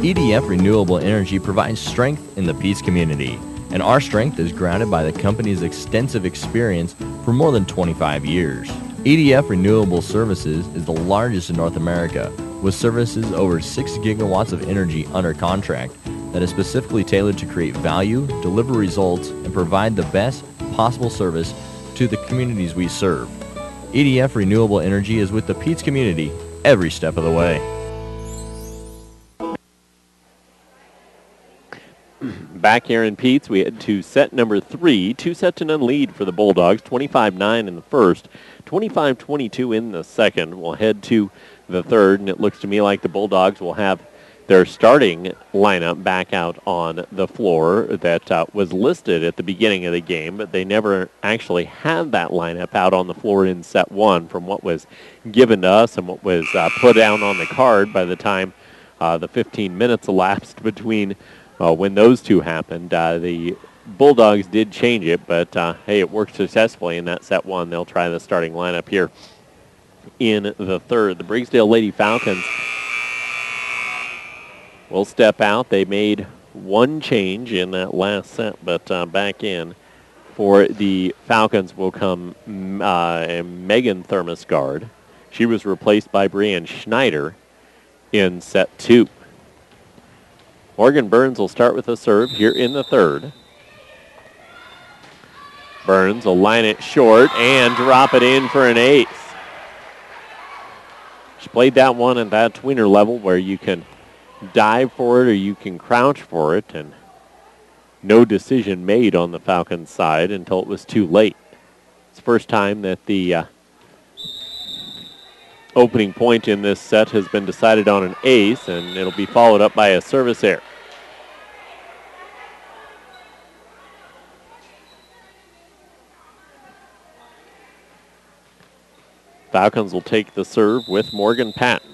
EDF Renewable Energy provides strength in the Peetz community, and our strength is grounded by the company's extensive experience for more than 25 years. EDF Renewable Services is the largest in North America, with services over 6 gigawatts of energy under contract that is specifically tailored to create value, deliver results, and provide the best possible service to the communities we serve. EDF Renewable Energy is with the Peetz community every step of the way. Back here in Peetz, we head to set number 3, 2-0 lead for the Bulldogs, 25-9 in the first, 25-22 in the second. We'll head to the third, and it looks to me like the Bulldogs will have their starting lineup back out on the floor that was listed at the beginning of the game, but they never actually had that lineup out on the floor in set 1 from what was given to us and what was put down on the card by the time the 15 minutes elapsed between when those two happened. The Bulldogs did change it, but hey, it worked successfully in that set 1. They'll try the starting lineup here in the third. The Briggsdale Lady Falcons will step out. They made one change in that last set, but back in for the Falcons will come Megan Thermosgard. She was replaced by Brianne Schneider in set 2. Morgan Burns will start with a serve here in the third. Burns will line it short and drop it in for an ace. She played that one at that tweener level where you can dive for it or you can crouch for it, and no decision made on the Falcons side until it was too late. It's the first time that the opening point in this set has been decided on an ace, and it'll be followed up by a service error. Falcons will take the serve with Morgan Patton.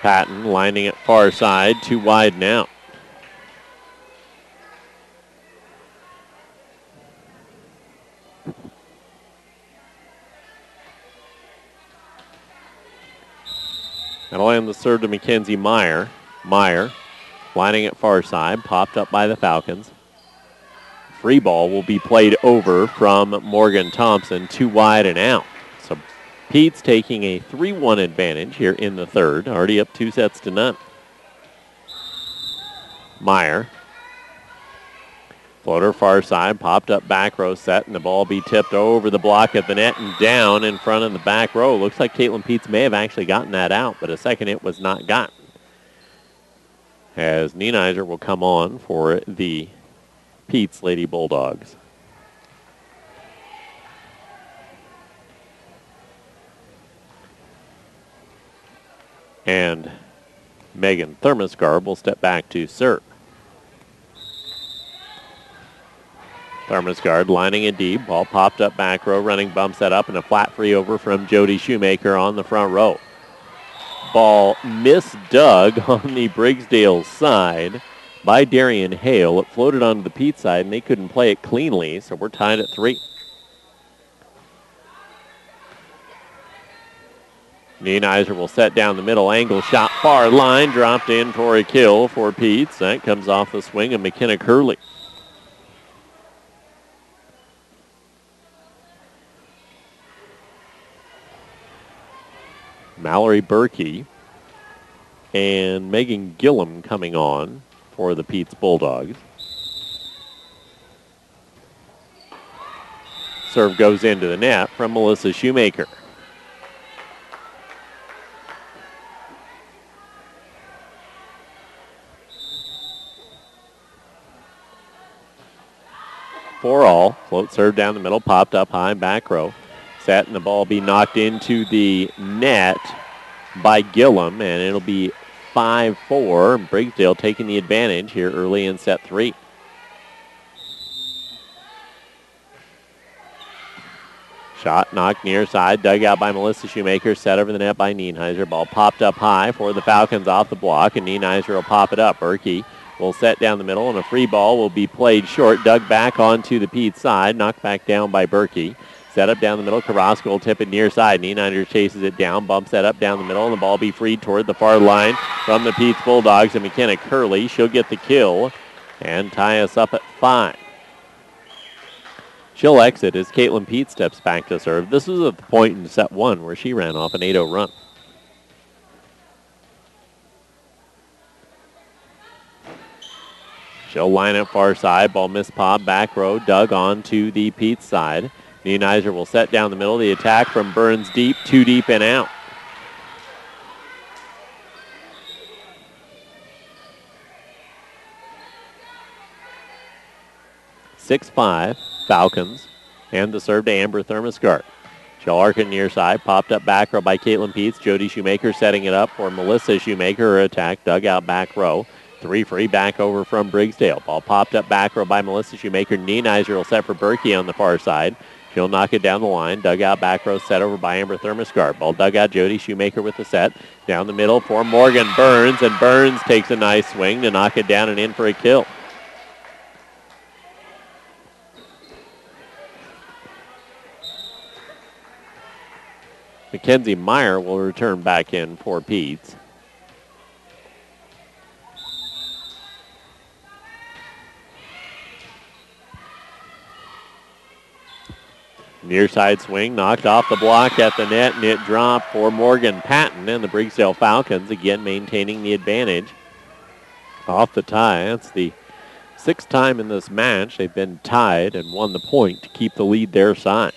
Patton lining it far side, too wide now. That'll land the serve to Mackenzie Meyer. Meyer lining it far side, popped up by the Falcons. Free ball will be played over from Morgan Thompson, too wide and out. So Peetz taking a 3-1 advantage here in the third, already up 2-0. Meyer. Floater far side, popped up back row set, and the ball be tipped over the block at the net and down in front of the back row. Looks like Caitlin Peetz may have actually gotten that out, but a second it was not gotten. As Nienizer will come on for the Peetz Lady Bulldogs. And Megan Thermosgard will step back to serve. Thermosgard lining it deep. Ball popped up back row, running bumps that up, and a flat free over from Jody Shoemaker on the front row. Ball misdug on the Briggsdale side by Darian Hale. It floated onto the Peetz side, and they couldn't play it cleanly, so we're tied at 3. Nienizer will set down the middle, angle shot, far line, dropped in for a kill for Peetz. That comes off the swing of McKenna Curley. Mallory Berkey and Megan Gillum coming on for the Peetz Bulldogs. Serve goes into the net from Melissa Shoemaker. For all, float serve down the middle, popped up high, back row. Set and the ball be knocked into the net by Gillum, and it'll be 5-4. Briggsdale taking the advantage here early in set 3. Shot knocked near side, dug out by Melissa Shoemaker, set over the net by Nienheiser. Ball popped up high for the Falcons off the block, and Nienheiser will pop it up. Berkey will set down the middle, and a free ball will be played short, dug back onto the Peetz side, knocked back down by Berkey. Set up down the middle, Carrasco will tip it near side. Nienheiser chases it down, bumps that up down the middle, and the ball be freed toward the far line from the Peetz Bulldogs and McKenna Curley. She'll get the kill and tie us up at 5. She'll exit as Caitlin Peetz steps back to serve. This was at the point in set 1 where she ran off an 8-0 run. She'll line up far side. Ball missed pop. Back row. Dug on to the Peetz side. Nienheiser will set down the middle. The attack from Burns deep. 2 deep and out. (6-5) Falcons. And the serve to Amber Thermosgard. She'll arc it near side. Popped up back row by Caitlin Peetz. Jody Shoemaker setting it up for Melissa Shoemaker. Her attack dug out back row. 3 free back over from Briggsdale. Ball popped up back row by Melissa Shoemaker. Nienheiser will set for Berkey on the far side. She'll knock it down the line. Dug out back row set over by Amber Thermosgard. Ball dug out Jody Shoemaker with the set. Down the middle for Morgan Burns. And Burns takes a nice swing to knock it down and in for a kill. Mackenzie Meyer will return back in for Peetz. Near side swing, knocked off the block at the net, and it dropped for Morgan Patton, and the Briggsdale Falcons again maintaining the advantage off the tie. That's the 6th time in this match they've been tied and won the point to keep the lead their side.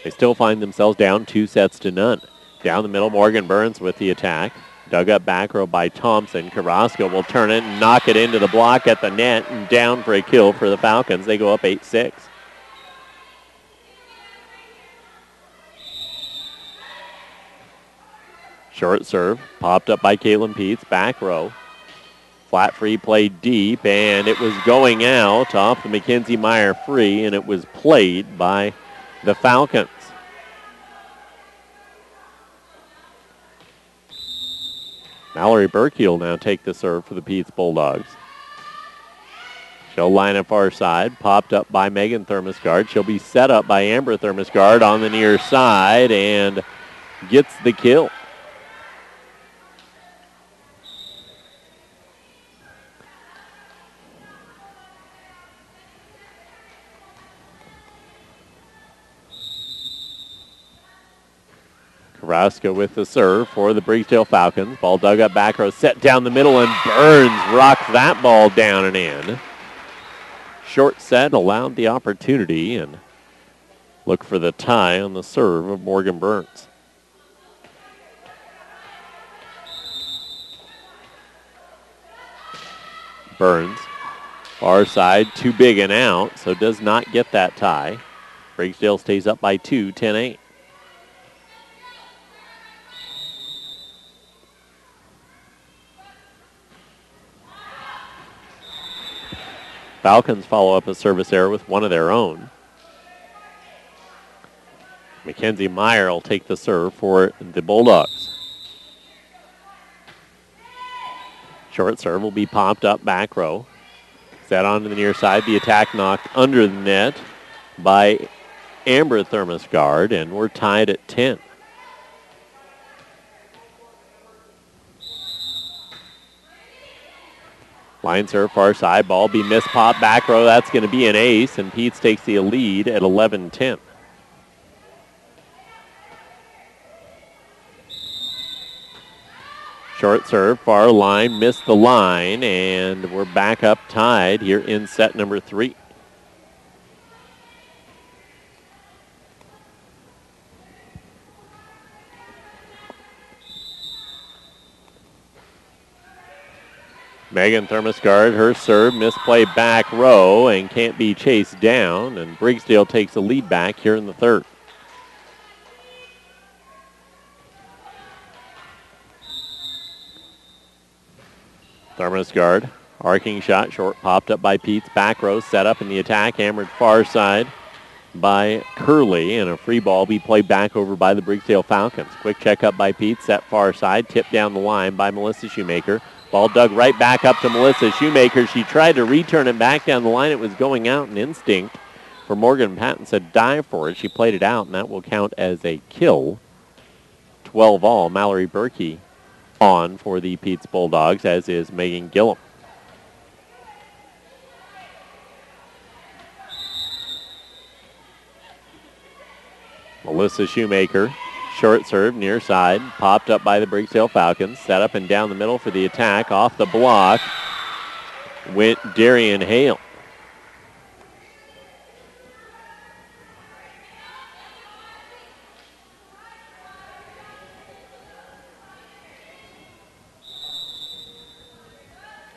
They still find themselves down 2-0. Down the middle, Morgan Burns with the attack. Dug up back row by Thompson. Carrasco will turn it and knock it into the block at the net, and down for a kill for the Falcons. They go up 8-6. Short serve, popped up by Caitlin Peetz, back row. Flat free played deep, and it was going out off the Mackenzie Meyer free, and it was played by the Falcons. Mallory Berkey will now take the serve for the Peetz Bulldogs. She'll line up far side, popped up by Megan Thermosgard. She'll be set up by Amber Thermosgard on the near side and gets the kill. Carrasco with the serve for the Briggsdale Falcons. Ball dug up back row, set down the middle, and Burns rocked that ball down and in. Short set allowed the opportunity, and look for the tie on the serve of Morgan Burns. Burns, far side, too big and out, so does not get that tie. Briggsdale stays up by 2, 10-8. Falcons follow up a service error with one of their own. Mackenzie Meyer will take the serve for the Bulldogs. Short serve will be popped up back row. Set onto the near side. The attack knocked under the net by Amber Thermosgard, and we're tied at 10. Line serve, far side. Ball be missed, pop, back row. That's going to be an ace, and Peetz takes the lead at 11-10. Short serve, far line, missed the line, and we're back up tied here in set number 3. Megan Thermosgard, her serve, misplay back row and can't be chased down, and Briggsdale takes the lead back here in the third. Thermosgard, arcing shot, short popped up by Peetz, back row, set up in the attack, hammered far side by Curley, and a free ball be played back over by the Briggsdale Falcons. Quick check up by Peetz, set far side, tipped down the line by Melissa Shoemaker. Ball dug right back up to Melissa Shoemaker. She tried to return it back down the line. It was going out, and instinct for Morgan Patton said dive for it. She played it out, and that will count as a kill. 12 all. Mallory Berkey on for the Peetz Bulldogs, as is Megan Gillum. Melissa Shoemaker, short serve, near side, popped up by the Briggsdale Falcons, set up and down the middle for the attack. Off the block went Darian Hale.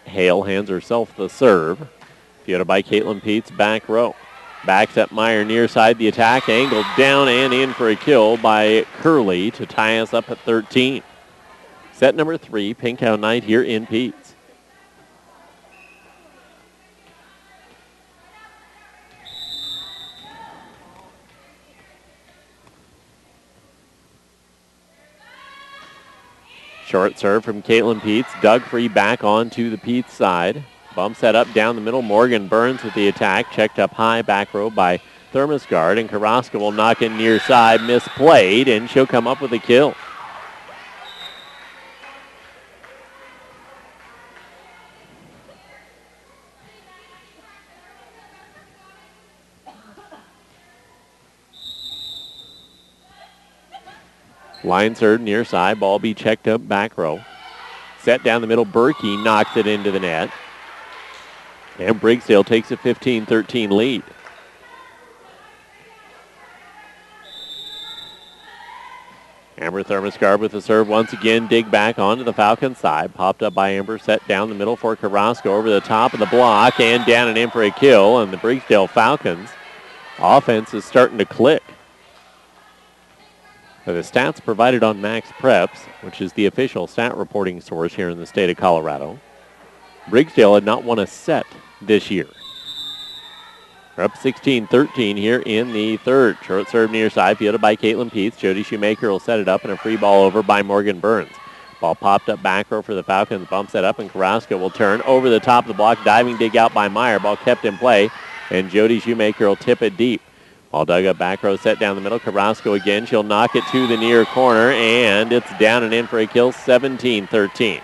Hale hands herself the serve. Fielded by Caitlin Peetz, back row. Backs up Meyer near side. The attack angled down and in for a kill by Curley to tie us up at 13. Set number 3, Pinktown night here in Peetz. Short serve from Caitlin Peetz. Dug free back onto the Peetz side. Bumps that up down the middle. Morgan Burns with the attack. Checked up high, back row by Thermosgard. And Carrasco will knock in near side. Misplayed, and she'll come up with a kill. Line serve near side. Ball be checked up back row. Set down the middle. Berkey knocks it into the net. And Briggsdale takes a 15-13 lead. Amber Thermosgard with the serve once again. Dig back onto the Falcons side. Popped up by Amber. Set down the middle for Carrasco over the top of the block. And down and in for a kill. And the Briggsdale Falcons offense is starting to click. The stats provided on Max Preps, which is the official stat reporting source here in the state of Colorado. Briggsdale had not won a set this year. We're up 16-13 here in the third. Short serve near side, fielded by Caitlin Peetz. Jody Shoemaker will set it up, and a free ball over by Morgan Burns. Ball popped up back row for the Falcons. Bumps that up, and Carrasco will turn over the top of the block. Diving dig out by Meyer. Ball kept in play, and Jody Shoemaker will tip it deep. Ball dug up back row, set down the middle. Carrasco again. She'll knock it to the near corner, and it's down and in for a kill, 17-13.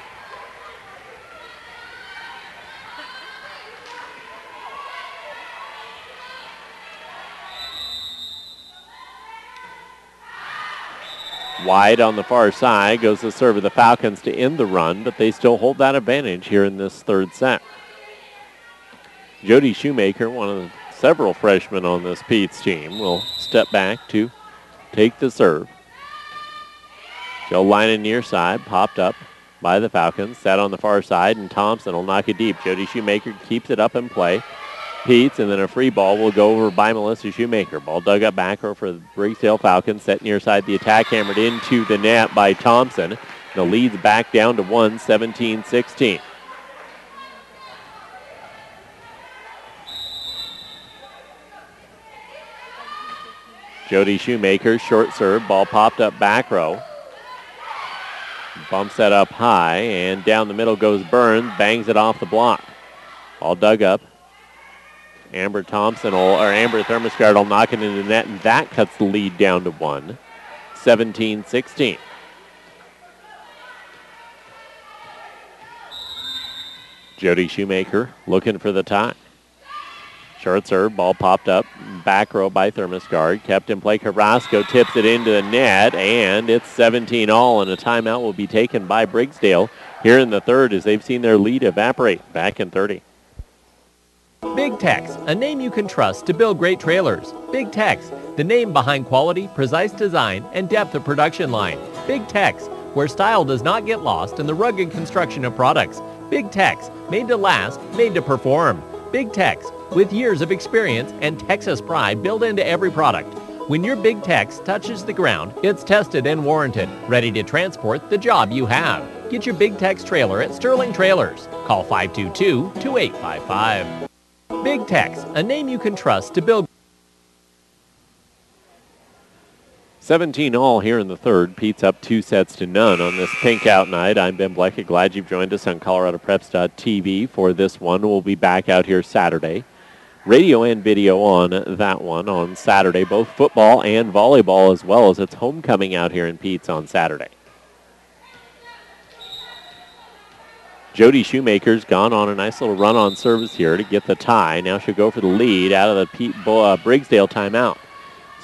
Wide on the far side goes the serve of the Falcons to end the run, but they still hold that advantage here in this third set. Jody Shoemaker, one of the several freshmen on this Peetz team, will step back to take the serve. She'll line in near side, popped up by the Falcons, set on the far side, and Thompson will knock it deep. Jody Shoemaker keeps it up in play. Peetz, and then a free ball will go over by Melissa Shoemaker. Ball dug up back row for the Briggsdale Falcons, set near side. The attack hammered into the net by Thompson. The lead's back down to 1, 17-16. Jody Shoemaker, short serve. Ball popped up back row. Bumps that up high, and down the middle goes Burns. Bangs it off the block. Ball dug up. Amber Thermosgard will knock it into the net, and that cuts the lead down to 1, 17-16. Jody Shoemaker looking for the tie. Short serve, ball popped up, back row by Thermosguard, kept in play. Carrasco tips it into the net, and it's 17 all, and a timeout will be taken by Briggsdale here in the third as they've seen their lead evaporate. Back in 30. Big Tex, a name you can trust to build great trailers. Big Tex, the name behind quality, precise design, and depth of production line. Big Tex, where style does not get lost in the rugged construction of products. Big Tex, made to last, made to perform. Big Tex, with years of experience and Texas pride built into every product. When your Big Tex touches the ground, it's tested and warranted, ready to transport the job you have. Get your Big Tex trailer at Sterling Trailers. Call 522-2855. Big Tex, a name you can trust to build. 17 all here in the third. Peetz up 2-0 on this pink out night. I'm Ben Bleckett. Glad you've joined us on ColoradoPreps.tv for this one. We'll be back out here Saturday. Radio and video on that one on Saturday. Both football and volleyball, as well as its homecoming out here in Peetz on Saturday. Jody Shoemaker's gone on a nice little run on service here to get the tie. Now she'll go for the lead out of the Briggsdale timeout.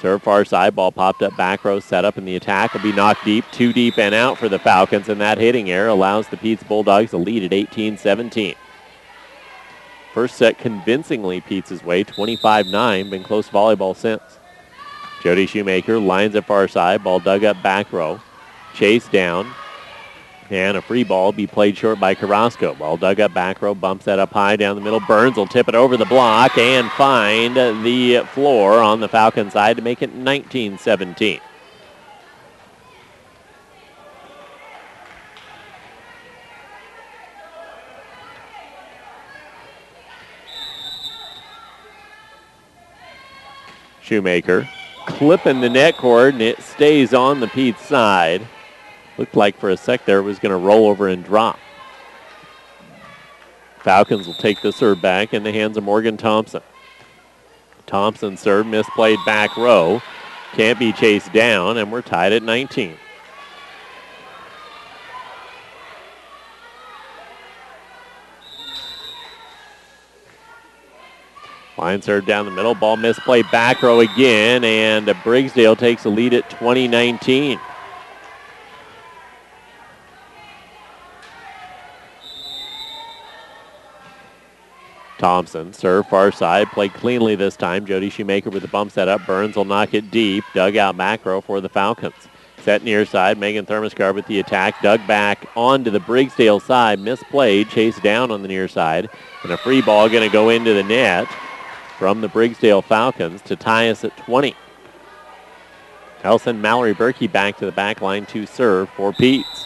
Serve far side, ball popped up back row, set up, and the attack will be knocked deep, too deep and out for the Falcons, and that hitting error allows the Peetz Bulldogs to lead at 18-17. First set convincingly Peetz's way, 25-9, been close volleyball since. Jody Shoemaker lines it far side, ball dug up back row, chased down, and a free ball be played short by Carrasco. Ball dug up back row, bumps that up high down the middle. Burns will tip it over the block and find the floor on the Falcon side to make it 19-17. Shoemaker clipping the net cord, and it stays on the Peetz side. Looked like for a sec there it was going to roll over and drop. Falcons will take the serve back in the hands of Morgan Thompson. Thompson serve, misplayed back row. Can't be chased down, and we're tied at 19. Line serve down the middle. Ball misplayed back row again, and Briggsdale takes the lead at 20-19. Thompson, serve far side, played cleanly this time. Jody Shoemaker with the bump set up. Burns will knock it deep. Dug out back row for the Falcons. Set near side. Megan Thermosguard with the attack. Dug back onto the Briggsdale side. Misplayed. Chased down on the near side. And a free ball going to go into the net from the Briggsdale Falcons to tie us at 20. I'll send Mallory Berkey back to the back line to serve for Peetz.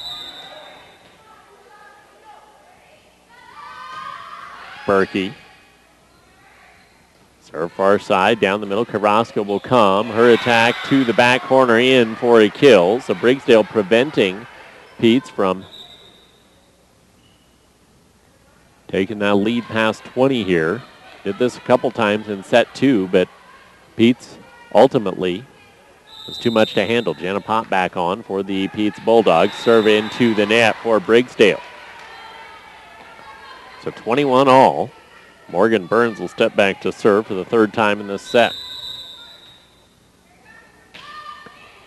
Berkey. Serve far side, down the middle. Carrasco will come. Her attack to the back corner in for a kill. So Briggsdale preventing Peetz from taking that lead past 20 here. Did this a couple times in set two, but Peetz ultimately was too much to handle. Jenna Pop back on for the Peetz Bulldogs. Serve into the net for Briggsdale. So 21 all. Morgan Burns will step back to serve for the third time in this set.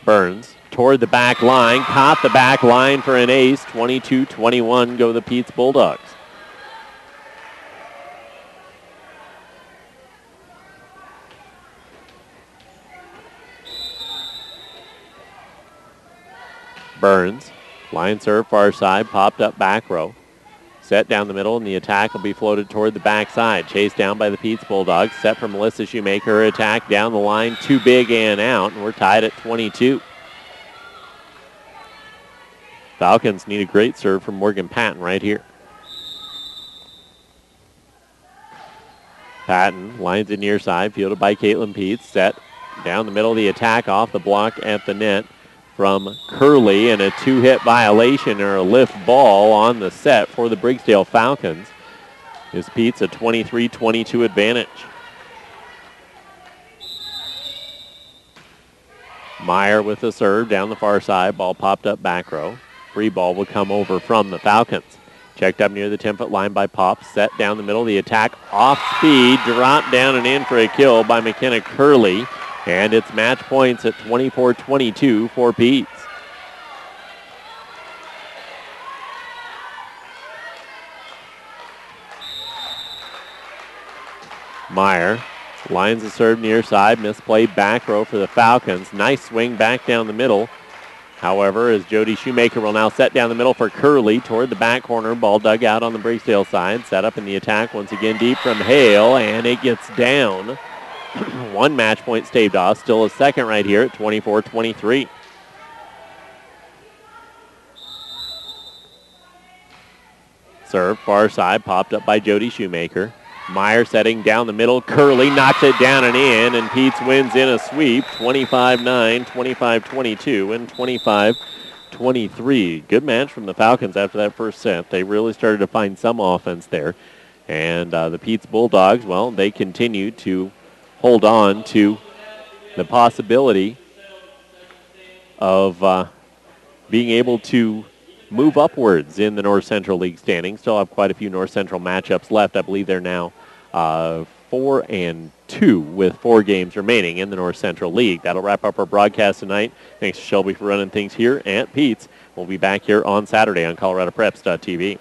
Burns toward the back line, caught the back line for an ace. 22-21 go the Peetz Bulldogs. Burns, line serve far side, popped up back row. Set down the middle, and the attack will be floated toward the backside. Chased down by the Peetz Bulldogs. Set for Melissa Shoemaker. Her attack down the line, too big and out, and we're tied at 22. Falcons need a great serve from Morgan Patton right here. Patton lines it near side, fielded by Caitlin Peetz. Set down the middle of the attack, off the block at the net from Curley, and a two-hit violation or a lift ball on the set for the Briggsdale Falcons. Is Peetz a 23-22 advantage. Meyer with the serve down the far side. Ball popped up back row. Free ball will come over from the Falcons. Checked up near the 10-foot line by Pop. Set down the middle. The attack off speed. Dropped down and in for a kill by McKenna Curley. And it's match points at 24-22 for Peetz. Meyer lines the serve near side. Misplayed back row for the Falcons. Nice swing back down the middle. However, as Jody Shoemaker will now set down the middle for Curley toward the back corner. Ball dug out on the Briggsdale side. Set up in the attack once again deep from Hale, and it gets down. One match point staved off. Still a second right here at 24-23. Serve far side, popped up by Jody Shoemaker. Meyer setting down the middle. Curley knocks it down and in, and Peetz wins in a sweep, 25-9, 25-22, and 25-23. Good match from the Falcons after that first set. They really started to find some offense there. And the Peetz Bulldogs, well, they continue to hold on to the possibility of being able to move upwards in the North Central League standings. Still have quite a few North Central matchups left. I believe they're now 4-2 with 4 games remaining in the North Central League. That'll wrap up our broadcast tonight. Thanks to Shelby for running things here at Peetz. We'll be back here on Saturday on ColoradoPreps.tv.